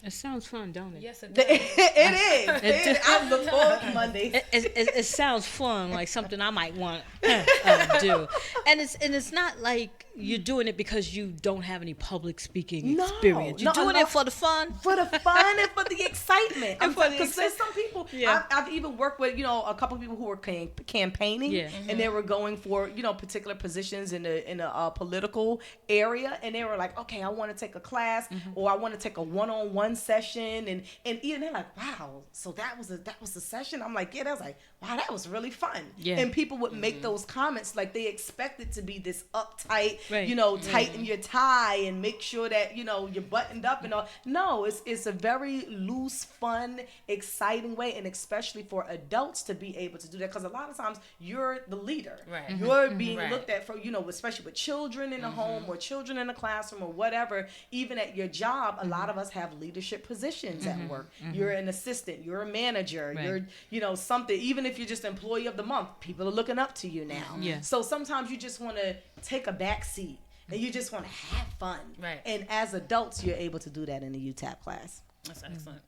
It sounds fun, don't it? Yes, it does. It is. I look forward to Mondays. It sounds fun, like something I might want to do. And it's not like you're doing it because you don't have any public speaking experience. You're doing it for the fun. For the fun and for the excitement. Because there's some people, Yeah. I've even worked with, a couple of people who were campaigning and they were going for, particular positions in a political area. And they were like, okay, I want to take a class or I want to take a one-on-one session. And even they're like, wow, so that was a session? I'm like, yeah, that was like, wow, that was really fun. Yeah. And people would make those comments like they expect it to be this uptight, tighten your tie and make sure that, you're buttoned up and all. No, it's a very loose, fun, exciting way, and especially for adults to be able to do that, because a lot of times you're the leader. Right. You're being looked at for, especially with children in the home or children in the classroom or whatever. Even at your job, a lot of us have leadership positions at work. You're an assistant, you're a manager, you're, something. Even if you're just employee of the month, people are looking up to you now. So sometimes you just want to take a back seat and you just want to have fun. Right. And as adults, you're able to do that in the UTAP class. That's excellent.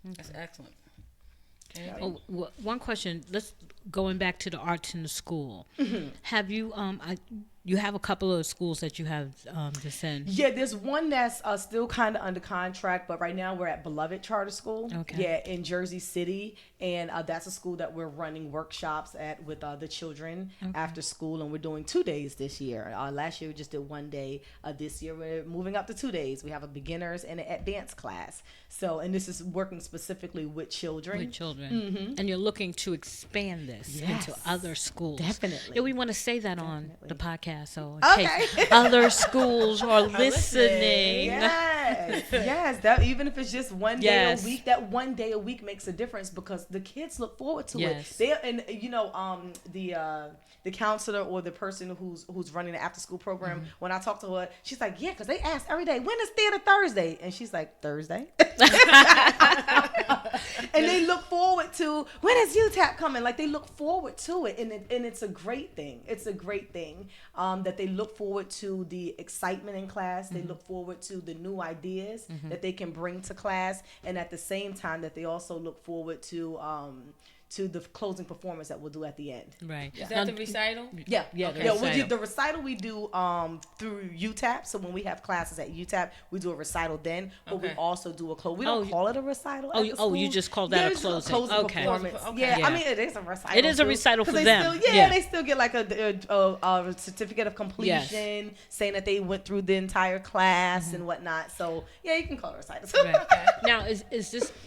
That's excellent. Oh, one question. Let's going back to the arts in the school. Have you you have a couple of schools that you have to send? Yeah, there's one that's still kind of under contract, but right now we're at Beloved Charter School. In Jersey City, and that's a school that we're running workshops at with the children after school, and we're doing 2 days this year. Last year we just did 1 day. This year we're moving up to 2 days. We have a beginners and an advanced class. So, and this is working specifically with children. And you're looking to expand this into other schools. Definitely. Yeah, we want to say that on the podcast. So in case other schools are listening. Yes. That even if it's just 1 day a week, that 1 day a week makes a difference, because the kids look forward to Yes. it. They and the counselor or the person who's running the after school program, when I talk to her, she's like, yeah, because they ask every day, when is theater Thursday? And she's like, Thursday. And they look forward to, when is UTAP coming? Like, they look forward to it, and it's a great thing. It's a great thing that they look forward to the excitement in class. They look forward to the new ideas that they can bring to class, and at the same time that they also look forward to the closing performance that we'll do at the end. Right. Is that the recital? Yeah, Okay. The recital we do through UTAP. So when we have classes at UTAP, we do a recital then, but we also do a close. We don't call it a recital. You just call that a closing. Okay. Performance. Okay. Yeah, I mean it is a recital. It is a too, recital for they them. Still, they still get like a certificate of completion saying that they went through the entire class and whatnot. So yeah, you can call it a recital. Right. Now, is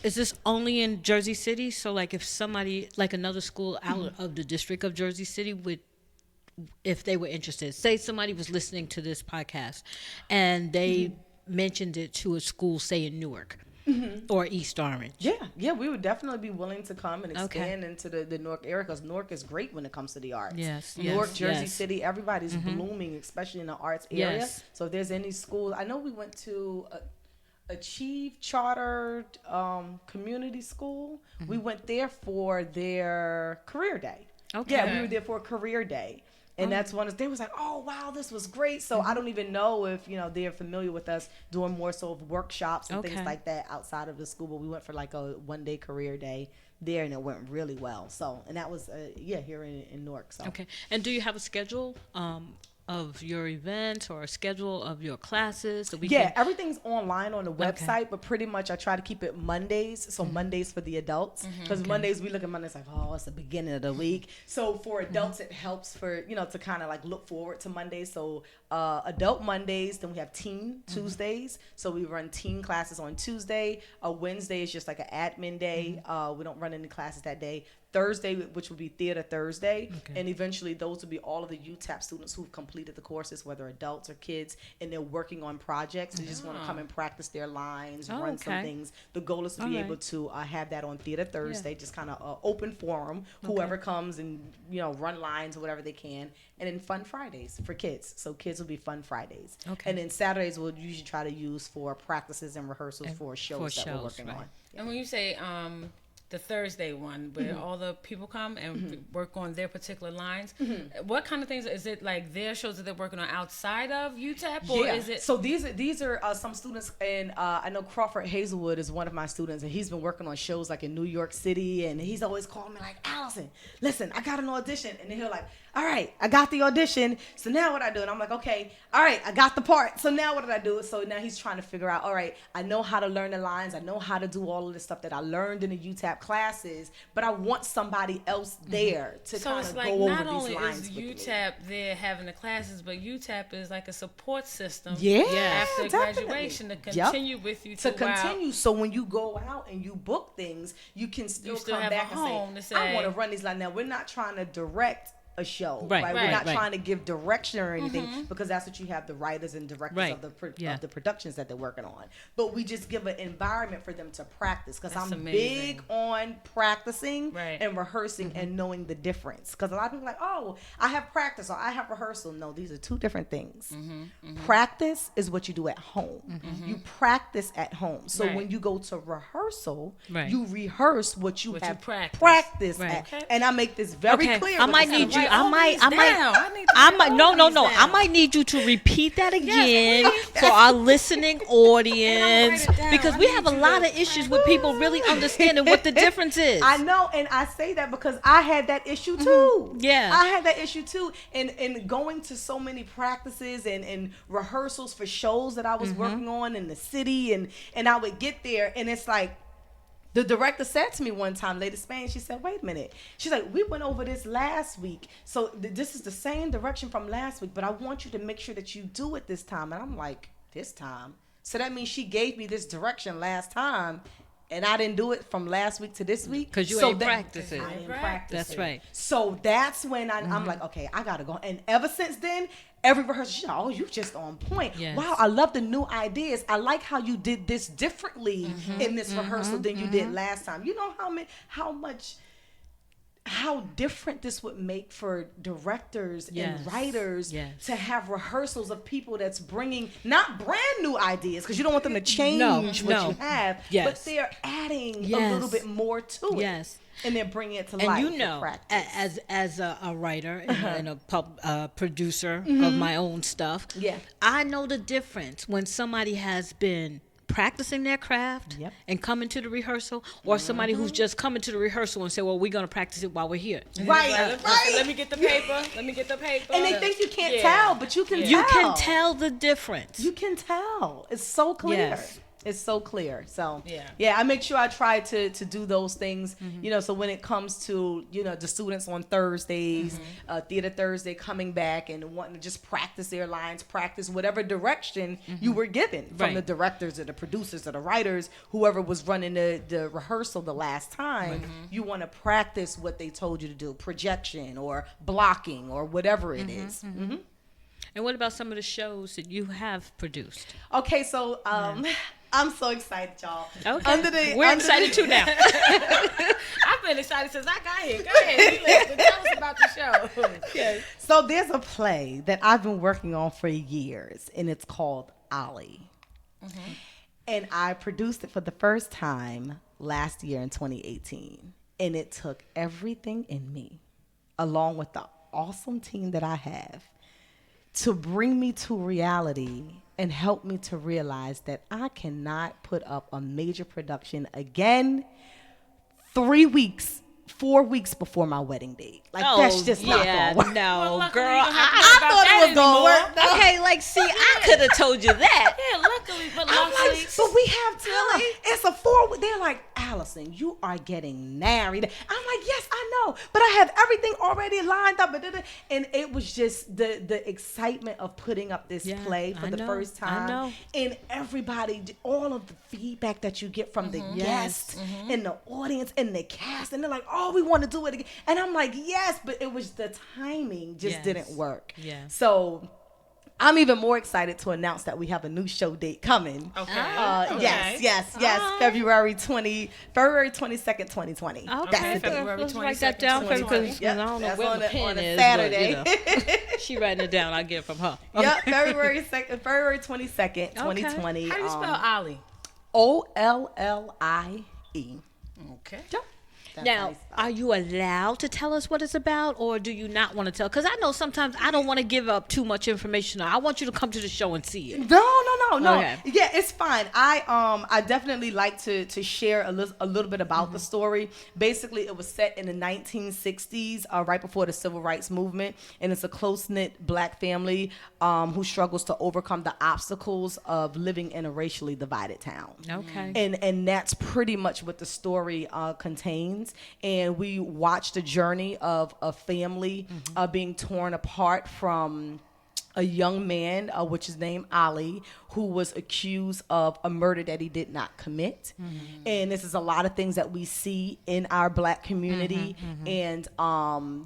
this only in Jersey City? So like if somebody like another school out of the district of Jersey City would, if they were interested, say somebody was listening to this podcast and they mentioned it to a school, say in Newark or East Orange. Yeah, we would definitely be willing to come and expand into the Newark area, because Newark is great when it comes to the arts. Newark, Jersey City, everybody's blooming, especially in the arts area. Yes. So if there's any school, I know we went to Achieve Chartered Community School. We went there for their career day. Okay. Yeah, we were there for a career day. And that's one of they was like, oh wow, this was great. So I don't even know if they're familiar with us doing more so of workshops and things like that outside of the school. But we went for like a 1-day career day there, and it went really well. So, and that was here in Newark. So Okay. And do you have a schedule of your events or a schedule of your classes? So we can... everything's online on the website, but pretty much I try to keep it Mondays. So Mondays for the adults, because Mondays we look at Mondays like, oh, it's the beginning of the week. So for adults, it helps for to kind of like look forward to Mondays. So adult Mondays, then we have teen Tuesdays. So we run teen classes on Tuesday. Wednesday is just like an admin day. We don't run any classes that day. Thursday, which will be Theater Thursday, and eventually those will be all of the UTAP students who've completed the courses, whether adults or kids, and they're working on projects. They just want to come and practice their lines, run some things. The goal is to be able to have that on Theater Thursday, just kind of open forum, whoever comes and run lines or whatever they can, and then Fun Fridays for kids. So kids will be Fun Fridays, and then Saturdays we'll usually try to use for practices and rehearsals for shows that we're working on. And when you say the Thursday one where all the people come and work on their particular lines, what kind of things is it, like their shows that they're working on outside of UTAP, or is it? So these are some students, and I know Crawford Hazelwood is one of my students, and he's been working on shows like in New York City, and he's always calling me like, Allison, listen, I got an audition, and then he'll like, all right, I got the audition, so now what I do? And I'm like, okay, all right, I got the part, so now what did I do? So now he's trying to figure out, all right, I know how to learn the lines, I know how to do all of this stuff that I learned in the UTAP classes, but I want somebody else there to kind of go over these lines. So it's like not only is UTAP there having the classes, but UTAP is like a support system after graduation to continue with you continue. So when you go out and you book things, you can still come back and say, I want to run these lines. Now, we're not trying to direct a show, right? We're not trying to give direction or anything, because that's what you have the writers and directors of the productions that they're working on. But we just give an environment for them to practice, because I'm big on practicing and rehearsing and knowing the difference. Because a lot of people are like, oh, I have practice or I have rehearsal. No, these are two different things. Practice is what you do at home. You practice at home. So when you go to rehearsal, you rehearse what you have practiced at. And I make this very clear. I might need you. I might. I might need you to repeat that again for our listening audience, because we have a lot of issues with people really understanding what the difference is. I know, and I say that because I had that issue too. I had that issue too, and going to so many practices and rehearsals for shows that I was working on in the city, and I would get there, and it's like, the director said to me one time, Lady Spain, she said, wait a minute. She's like, we went over this last week. So this is the same direction from last week, but I want you to make sure that you do it this time. And I'm like, this time? So that means she gave me this direction last time, and I didn't do it from last week to this week. Because you ain't practice it. I didn't practice That's it. right. So that's when I'm like, okay, I gotta go. And ever since then, every rehearsal, she's like, oh, you just on point. Yes. Wow, I love the new ideas. I like how you did this differently in this rehearsal than you did last time. You know how different this would make for directors and writers to have rehearsals of people that's bringing not brand new ideas, because you don't want them to change what you have, but they're adding a little bit more to it. Yes. And then bring it to And life. you know, as a writer and a producer of my own stuff, I know the difference when somebody has been practicing their craft and coming to the rehearsal, or somebody who's just coming to the rehearsal and say, well, we're going to practice it while we're here. Right. Let me get the paper. Let me get the paper. And they think you can't tell, but you can tell. You can tell the difference. You can tell. It's so clear. Yes. It's so clear. So I make sure I try to do those things, you know, so when it comes to, you know, the students on Thursdays, Theater Thursday coming back and wanting to just practice their lines, practice whatever direction you were given from the directors or the producers or the writers, whoever was running the rehearsal the last time, you want to practice what they told you to do, projection or blocking or whatever it is. And what about some of the shows that you have produced? Okay, so I'm so excited, y'all. Okay. We're excited too now. I've been excited since I got here. Go ahead. Tell us about the show. Yes. So there's a play that I've been working on for years, and it's called Ollie. And I produced it for the first time last year in 2018. And it took everything in me, along with the awesome team that I have, to bring me to reality and help me to realize that I cannot put up a major production again 4 weeks before my wedding date. Like, that's just not gonna work. No, Well, girl, I thought it was gonna work. No. Okay, like, see, I could have told you that. Yeah, luckily, but I'm luckily. like, but we have time. It's a 4 week. They're like, Alison, you are getting married. I'm like, yes, I know, but I have everything already lined up. And it was just the excitement of putting up this play for the first time. I know. And everybody, all of the feedback that you get from the guests and the audience and the cast, and they're like, oh, we want to do it again. And I'm like, yes, but it was the timing just didn't work. Yeah. So I'm even more excited to announce that we have a new show date coming. Okay. Yes. February 22nd, 2020. Okay. That's the February Let's write that down 22nd, because I don't know That's where on the a- pen on a is. Saturday. But, you know, she writing it down. I get it from her. Yep, February 22nd, 2020. How do you spell Ollie? Ollie. Okay. Yep. Now, are you allowed to tell us what it's about, or do you not want to tell? Because I know sometimes I don't want to give up too much information. I want you to come to the show and see it. No. Okay. Yeah, it's fine. I definitely like to share a little bit about the story. Basically, it was set in the 1960s, right before the Civil Rights Movement, and it's a close-knit Black family who struggles to overcome the obstacles of living in a racially divided town. Okay. And that's pretty much what the story contains. And we watch the journey of a family being torn apart from a young man, which is named Ali, who was accused of a murder that he did not commit. And this is a lot of things that we see in our Black community. And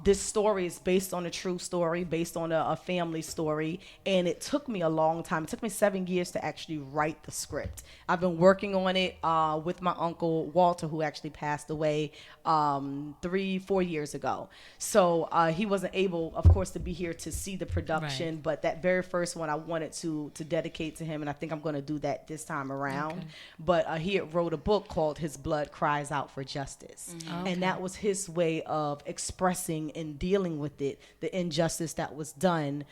this story is based on a true story, based on a family story. And it took me a long time. It took me 7 years to actually write the script. I've been working on it with my uncle Walter, who actually passed away 3-4 years ago. So he wasn't able, of course, to be here to see the production, but that very first one I wanted to dedicate to him, and I think I'm going to do that this time around. Okay. But he had wrote a book called His Blood Cries Out for Justice. And that was his way of expressing and dealing with it, the injustice that was done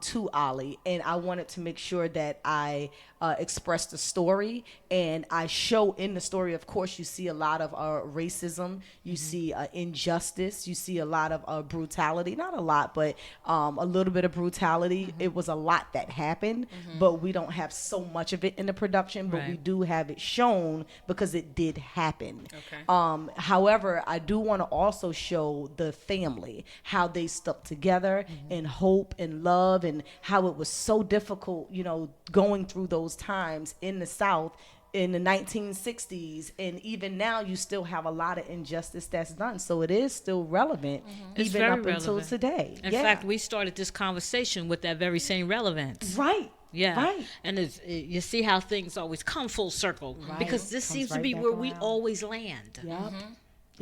to Ali. And I wanted to make sure that I express the story, and I show in the story, of course, you see a lot of racism, you see injustice, you see a lot of brutality, not a lot, but a little bit of brutality. It was a lot that happened, but we don't have so much of it in the production, but we do have it shown because it did happen. Okay. However, I do want to also show the family, how they stuck together in hope and love, and how it was so difficult, you know, going through those times in the South in the 1960s, and even now you still have a lot of injustice that's done, so it is still relevant It's even very up until relevant. today. In fact, we started this conversation with that very same relevance. Right. Yeah. Right. And you see how things always come full circle. Right. Because this Comes seems to right be back where we around. always land. Yep.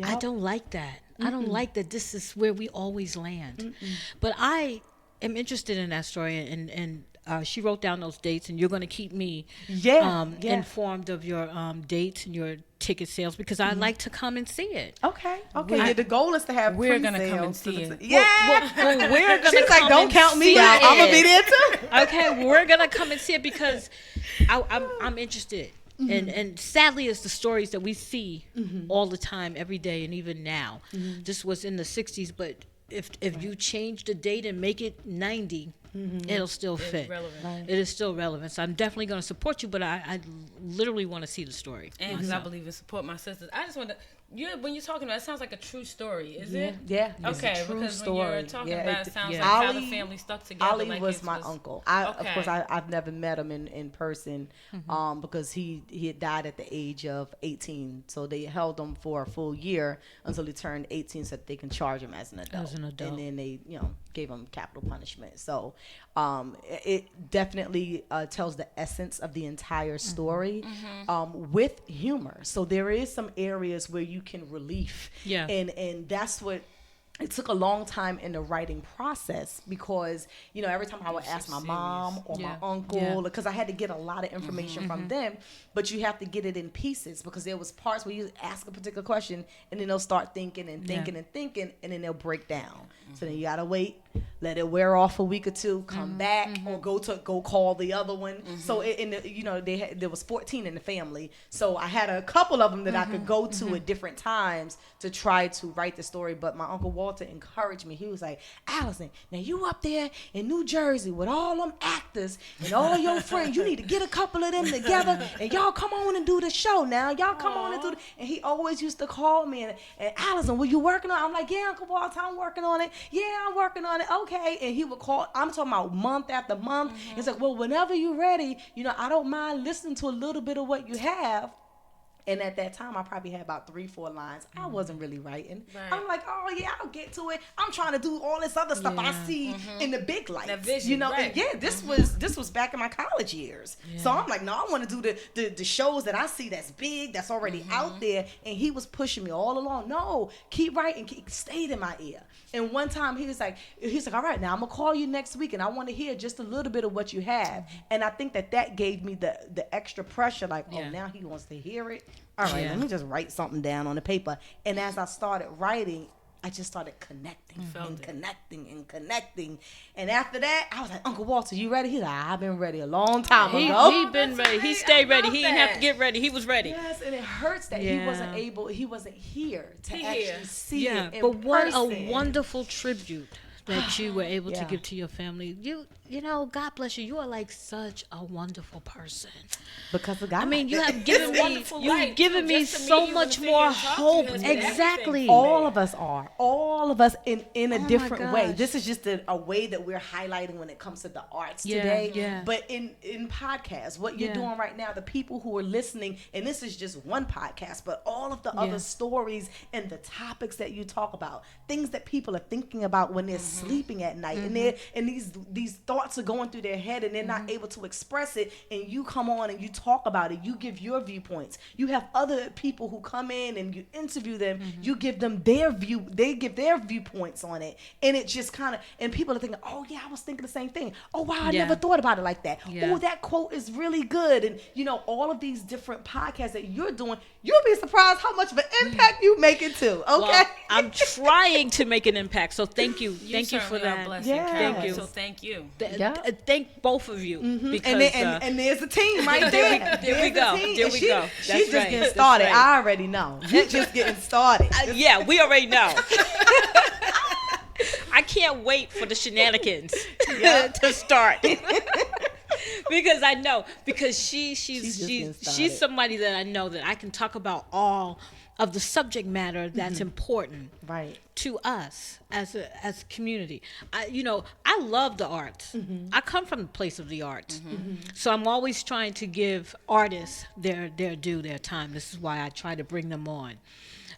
I don't like that. I don't like that this is where we always land. But I am interested in that story, and she wrote down those dates, and you're going to keep me informed of your dates and your ticket sales, because I'd like to come and see it. Okay. Yeah, the goal is to have We're gonna come and pre-sales. see it. Yeah. Well, we're going to She's come like, don't and count me see out. I'm gonna it. be there too. Okay, we're gonna come and see it because I'm interested, and sadly, it's the stories that we see all the time, every day, and even now. This was in the '60s, but if you change the date and make it 90, it'll still fit. relevant. Right. It is still relevant. So I'm definitely going to support you, but I literally want to see the story. And because I believe in support my sisters. I just want to, when you're talking about it, sounds like a true story, is it? Yeah. It's Okay, a true because story. when you're talking about it, sounds yeah. like how Ali- the family stuck together. Ali like was it my uncle. Of Okay. course, I've never met him in person, because he had died at the age of 18. So they held him for a full year until he turned 18, so that they can charge him as an adult. As an adult. And then they, gave him capital punishment. So it definitely tells the essence of the entire story, with humor. So there is some areas where you can relief. Yeah. And that's what it took a long time in the writing process, because every time I would ask my mom or my uncle, because I had to get a lot of information from them, but you have to get it in pieces, because there was parts where you ask a particular question and then they'll start thinking and thinking and thinking, and then they'll break down. So then you gotta wait, let it wear off a week or two, come back, or go call the other one. So there was 14 in the family, so I had a couple of them that I could go to at different times to try to write the story. But my Uncle Walter encouraged me. He was like, Allison, now you up there in New Jersey with all them actors and all your friends, you need to get a couple of them together and y'all come on and do the show now. Y'all come on and do it. And he always used to call me and Allison, were you working on it? I'm like, yeah, Uncle Walter, I'm working on it. Yeah, I'm working on it. Okay. And he would call, I'm talking about month after month. He's like, well, whenever you're ready, I don't mind listening to a little bit of what you have. And at that time, I probably had about 3-4 lines. I wasn't really writing. Right. I'm like, oh yeah, I'll get to it. I'm trying to do all this other stuff I see in the big lights. That vision, right. And this was back in my college years. So I'm like, no, I want to do the shows that I see that's big, that's already out there. And he was pushing me all along. No, keep writing, stayed in my ear. And one time he's like, all right, now I'm gonna call you next week, and I want to hear just a little bit of what you have. And I think that gave me the extra pressure. Like, oh, now he wants to hear it. All right, let me just write something down on the paper. And as I started writing, I just started connecting and connecting and connecting. And after that, I was like, Uncle Walter, you ready? He's like, I've been ready a long time ago. He been ready. He stayed ready. He didn't have to get ready. He was ready. Yes, and it hurts that he wasn't here to actually see it in but what person. a wonderful tribute that you were able to give to your family. God bless you. You are like such a wonderful person. Because of God. I mean, you have given me, wonderful life, you've given too, me just to meet so you much and see more you and talk to you hope. has been Exactly. everything. All of us are. All of us in a my different way. gosh. This is just a way that we're highlighting when it comes to the arts Yeah, today. yeah. But in podcasts, what you're doing right now, the people who are listening, and this is just one podcast, but all of the other stories and the topics that you talk about, things that people are thinking about when they're sleeping at night, and these thoughts are going through their head and they're not able to express it, and you come on and you talk about it, you give your viewpoints. You have other people who come in and you interview them, you give them their view, they give their viewpoints on it, and it just kind of, and people are thinking, oh yeah, I was thinking the same thing. Oh wow, I never thought about it like that. Yeah. Oh, that quote is really good. And all of these different podcasts that you're doing, you'll be surprised how much of an impact you make it too. Okay. Well, I'm trying to make an impact. So thank you. Thank you for certainly are that. blessed. Yes. Thank you. So thank you. Thank both of you. Because And there's a team right there. there we go. There we go. She's That's just right. getting That's started. right. I already know. She's just getting started. Yeah, we already know. I can't wait for the shenanigans to start. Because I know, because just getting started. she's somebody that I know that I can talk about all of the subject matter that's important Right. to us as a community. I love the arts. I come from the place of the arts, so I'm always trying to give artists their due, their time. This is why I try to bring them on.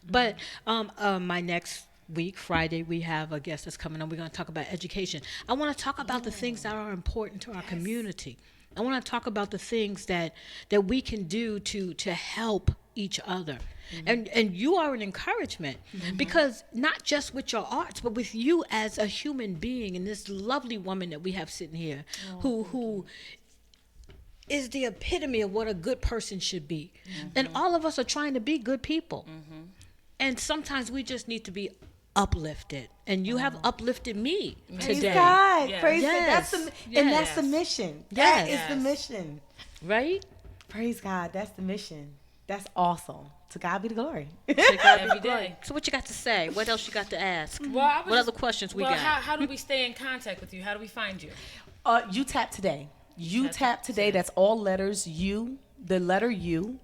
But my next week, Friday, we have a guest that's coming on. We're going to talk about education. I want to talk about the things that are important to our community. I want to talk about the things that we can do to help each other. And you are an encouragement, because not just with your arts, but with you as a human being, and this lovely woman that we have sitting here who is the epitome of what a good person should be. And all of us are trying to be good people. And sometimes we just need to be uplifted, and you have uplifted me Praise today. God. Yes. Praise Yes. God. Yes. And that's the mission. Yes. That is the mission. Right? Praise God. That's the mission. That's awesome. To God be the glory. Every day. So what you got to say? What else you got to ask? Well, I was What just- other questions we well, got? How do we stay in contact with you? How do we find you? UTAP today. UTAP today. That's all letters. U. The letter U.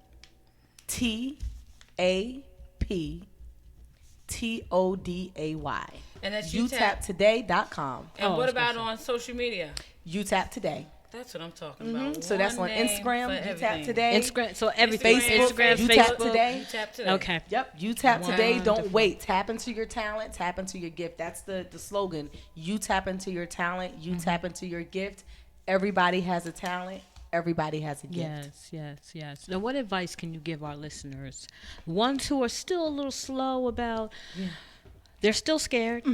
TAP. TODAY. And that's UTAP. UTAPtoday.com. And Oh, what I was about gonna on social media? UTAP Today. That's what I'm talking about. So that's on One name Instagram, for UTAP everything. Today. Instagram. So everything. Facebook, Instagram, UTAP Facebook. Today. UTAP today. Okay. Yep, UTAP Today. Don't Wonderful. wait. Tap into your talent. Tap into your gift. That's the slogan. You tap into your talent. You tap into your gift. Everybody has a talent. Everybody has a gift. Yes. Now, what advice can you give our listeners? Ones who are still a little slow about. They're still scared.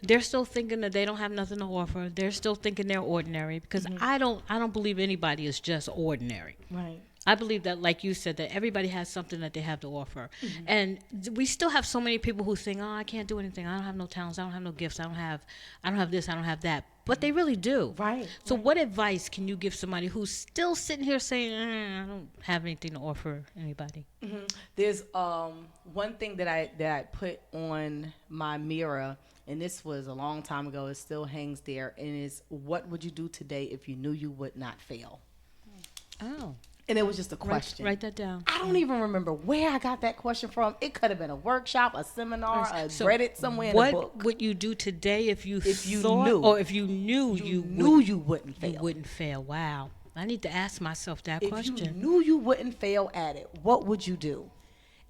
They're still thinking that they don't have nothing to offer. They're still thinking they're ordinary, because I don't believe anybody is just ordinary. Right. I believe that, like you said, that everybody has something that they have to offer. And we still have so many people who think, oh, I can't do anything. I don't have no talents. I don't have no gifts. I don't have this. I don't have that. But they really do. Right. So what advice can you give somebody who's still sitting here saying, I don't have anything to offer anybody? There's one thing that I put on my mirror, and this was a long time ago. It still hangs there, and it's, what would you do today if you knew you would not fail? Oh. And it was just a question. Write that down. I don't even remember where I got that question from. It could have been a workshop, a seminar, So read it somewhere in a book. What would you do today if you knew. or if you knew you wouldn't fail? You wouldn't fail. Wow. I need to ask myself that If question. you knew you wouldn't fail at it, what would you do?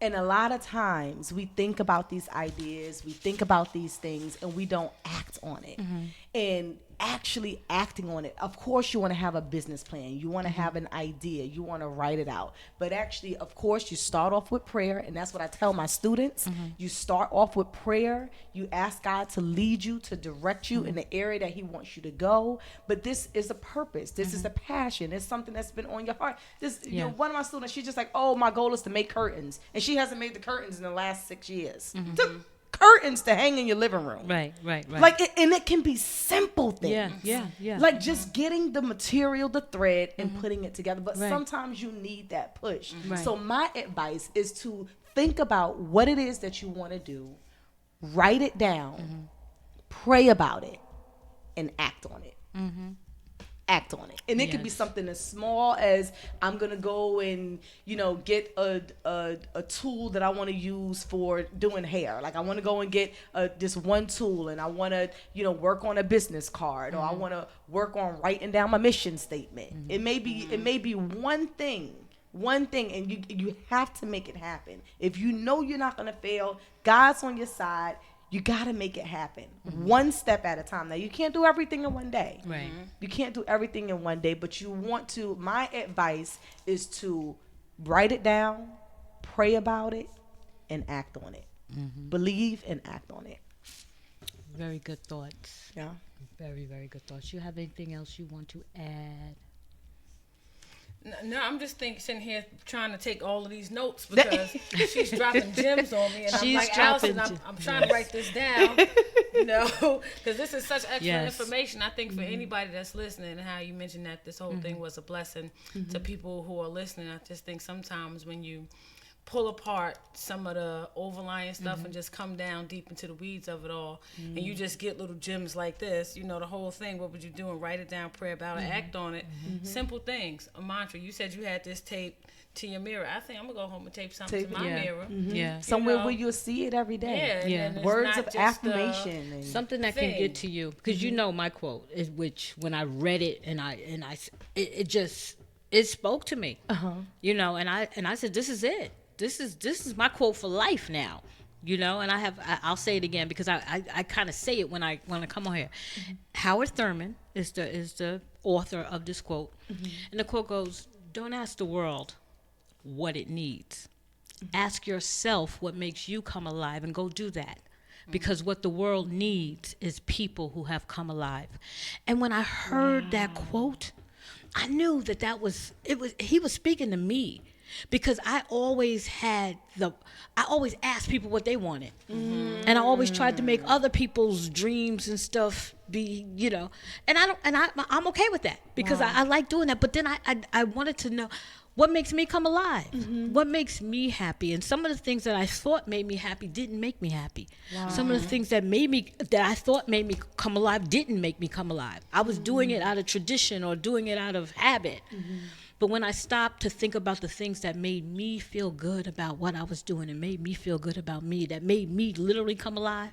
And a lot of times we think about these ideas, we think about these things, and we don't act on it. And actually acting on it, of course you want to have a business plan, you want to have an idea, you want to write it out, but actually, of course, you start off with prayer, and that's what I tell my students. You start off with prayer, you ask God to lead you, to direct you in the area that he wants you to go. But this is a purpose, this is a passion, it's something that's been on your heart. One of my students, she's just like, oh, my goal is to make curtains, and she hasn't made the curtains in the last 6 years. Took curtains to hang in your living room. Right. Like, and it can be simple things. Yeah. Like just getting the material, the thread, and putting it together. But sometimes you need that push. Right. So my advice is to think about what it is that you want to do, write it down, pray about it, and act on it. Act on it. And it could be something as small as, I'm going to go and, get a tool that I want to use for doing hair. Like, I want to go and get this one tool, and I want to, work on a business card, or I want to work on writing down my mission statement. It may be one thing, and you have to make it happen. If you know you're not going to fail, God's on your side. You got to make it happen one step at a time. Now, you can't do everything in one day. Right. You can't do everything in one day, but you want to. My advice is to write it down, pray about it, and act on it. Believe and act on it. Very good thoughts. Yeah. Very, very good thoughts. You have anything else you want to add? No, I'm just sitting here trying to take all of these notes because she's dropping gems on me, and I'm She's like, dropping Allison, I'm trying to write this down, because this is such extra Yes. information. I think for anybody that's listening, and how you mentioned that this whole thing was a blessing to people who are listening. I just think sometimes when you pull apart some of the overlying stuff and just come down deep into the weeds of it all, and you just get little gems like this, the whole thing, what would you do, and write it down, pray about it, act on it. Simple things. A mantra. You said you had this tape to your mirror. I think I'm gonna go home and tape something to my mirror. Yeah. Somewhere where you'll see it every day. And it's Words not of just affirmation. And Something that can get to you, because my quote is, which when I read it it spoke to me. And I said, this is it. This is my quote for life now. And I'll say it again because I kind of say it when I come on here. Howard Thurman is the author of this quote, and the quote goes, "Don't ask the world what it needs. Ask yourself what makes you come alive, and go do that." Because what the world needs is people who have come alive. And when I heard that quote, I knew that was he was speaking to me, because I always asked people what they wanted. And I always tried to make other people's dreams and stuff be, and I'm okay with that, because I like doing that. But then I wanted to know, what makes me come alive? What makes me happy? And some of the things that I thought made me happy didn't make me happy. Some of the things that I thought made me come alive didn't make me come alive. I was doing it out of tradition or doing it out of habit. But when I stopped to think about the things that made me feel good about what I was doing, and made me feel good about me, that made me literally come alive,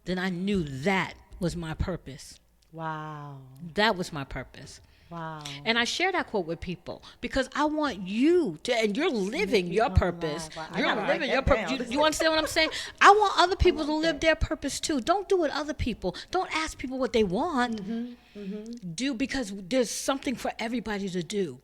then I knew that was my purpose. wow. That was my purpose. Wow. And I share that quote with people because I want you to, and you're living your purpose. Wow. I You're gotta living write your that purpose. down. You understand what I'm saying? I want other people to live their purpose too. Don't do it other people. Don't ask people what they want. Do, because there's something for everybody to do.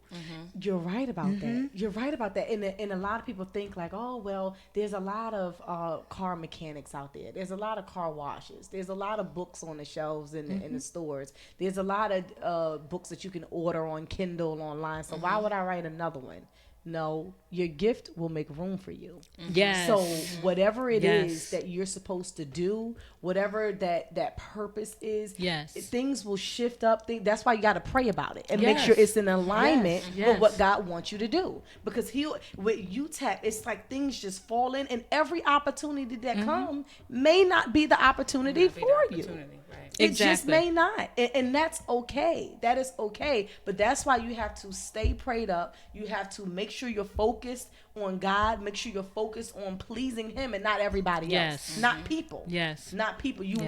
You're right about that. You're right about that. And a lot of people think like, oh, well, there's a lot of car mechanics out there. There's a lot of car washes. There's a lot of books on the shelves in the stores. There's a lot of books that you can order on Kindle online. So why would I write another one? No, your gift will make room for you. Yes. So whatever it Yes. is that you're supposed to do, whatever that purpose is, Yes. things will shift up. That's why you got to pray about it and Yes. make sure it's in alignment Yes. with what God wants you to do. Because with UTAP, it's like things just fall in, and every opportunity that comes may not be the opportunity Be the for you. opportunity, right. It just Exactly. may not. And that's okay. That is okay. But that's why you have to stay prayed up. You have to make sure you're focused on God. Make sure you're focused on pleasing Him and not everybody Yes. else. Not people. Yes. Not people. You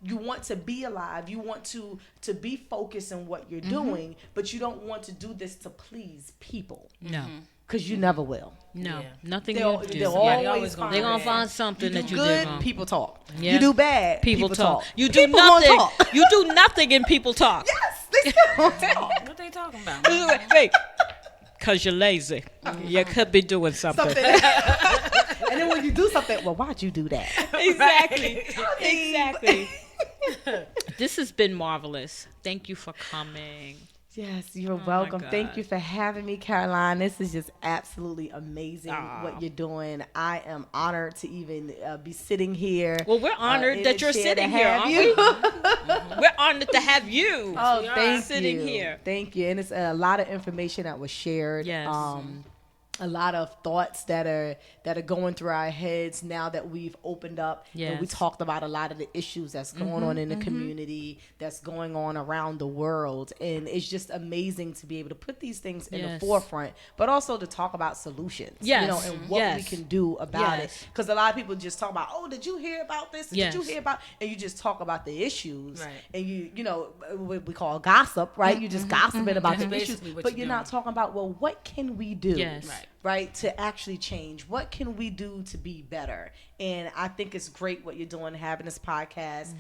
want to be alive. You want to be focused on what you're doing, but you don't want to do this to please people. No. Because you never will. No. Yeah. Nothing They'll, you do. they'll Somebody always always gonna find They're going to bad. find something You that do you good, did wrong. people talk. Yeah. You do bad, People talk. You do People gonna nothing. talk. You do nothing and people talk. Yes, they still gonna talk. What they talking about? Wait. Because you're lazy. You could be doing something. And then when you do something, well, why'd you do that? Exactly. Exactly. This has been marvelous. Thank you for coming. Yes, you're my welcome. God. Thank you for having me, Caroline. This is just absolutely amazing what you're doing. I am honored to even be sitting here. Well, we're honored in that the you're chair sitting to here, have aren't you. we? We're honored to have you. Oh, we are. thank Sitting you. here. Thank you. And it's a lot of information that was shared. Yes. A lot of thoughts that are going through our heads now that we've opened up and we Yes. talked about a lot of the issues that's going on in the community, that's going on around the world, and it's just amazing to be able to put these things in the Yes. forefront, but also to talk about solutions, Yes. and what we Yes. can do about Yes. it. Because a lot of people just talk about, oh, did you hear about this? Did you Yes. hear about? And you just talk about the issues, Right. and you know what we call gossip, right? You just gossiping about That's the issues, basically what but you're you're not doing. talking about, well, what can we do? Yes. Right, to actually change. What can we do to be better? And I think it's great what you're doing, having this podcast,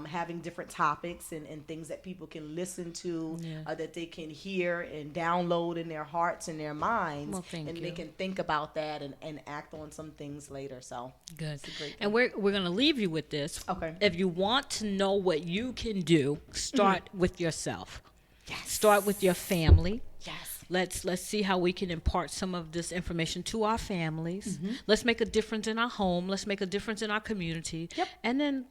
having different topics and things that people can listen to, that they can hear and download in their hearts and their minds. Well, thank and you. they can think about that and act on some things later. So Good. it's a great And we're going to leave you with this. Okay. If you want to know what you can do, start with yourself. Yes. Start with your family. Yes. Let's see how we can impart some of this information to our families. Let's make a difference in our home. Let's make a difference in our community. Yep. And then,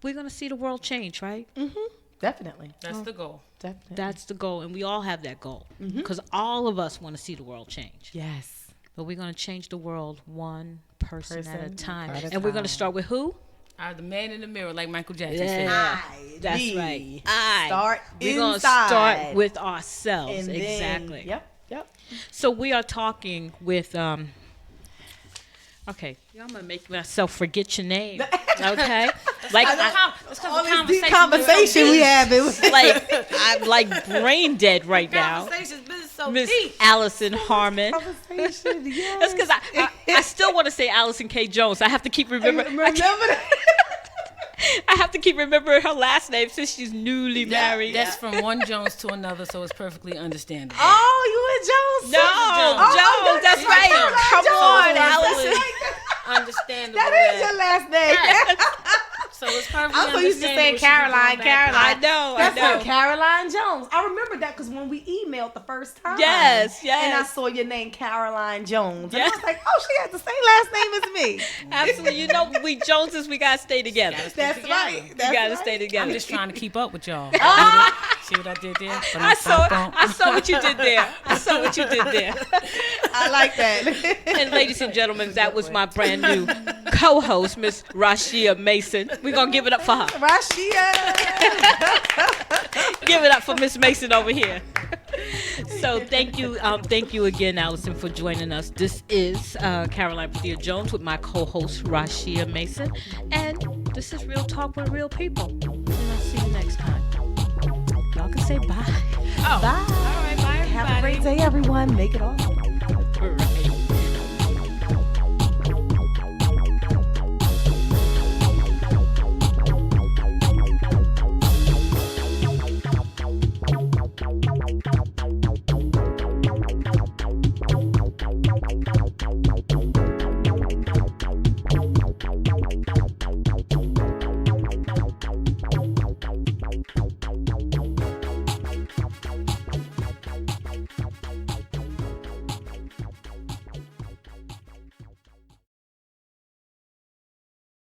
we're going to see the world change, right? Definitely. That's the goal. Definitely. That's the goal. And we all have that goal. Because all of us want to see the world change. Yes. but we're going to change the world one person at a time. at a And we're going time. to start with who? The man in the mirror, like Michael Jackson said. That's Me. right. Start We're going to inside. start with ourselves. And then- Exactly. Yep. So we are talking with okay, I'm gonna make myself forget your name. Okay, like All this deep conversation we having. I'm like brain dead right now. Conversation's been so Miss deep. Alison Harmon. Conversation, yes. That's because I still want to say Allison K. Jones. I have to keep remembering. Remember that? I have to keep remembering her last name since she's newly married. That's from one Jones to another, so it's perfectly understandable. Oh, you and Jones? No, Jones. That's right. Come on, Allison. Understandable. That is your last name. So it's perfectly I'm so used to saying understandable she be going Caroline. back I know. That's her, Caroline Jones. I remember that because when we emailed the first time. Yes. And I saw your name, Caroline Jones. And Yes. I was like, oh, she has the same last name as me. Absolutely. You know, we Joneses, we gotta stay together. That's right. We That's gotta right. stay together. I'm just trying to keep up with y'all. Ah! See what I did there? But I saw what you did there. I saw what you did there. I like that. And ladies and gentlemen, that was my brand new co-host, Miss Rashia Mason. We're gonna give it up for her. Rashia. Give it up for Miss Mason over here. So thank you again, Allison, for joining us. This is Caroline Padilla Jones with my co-host Rashia Mason, and this is Real Talk with Real People. And I'll see you next time. Y'all can say bye. Oh. Bye. All right, bye, everybody. Have a great day, everyone. Make it all.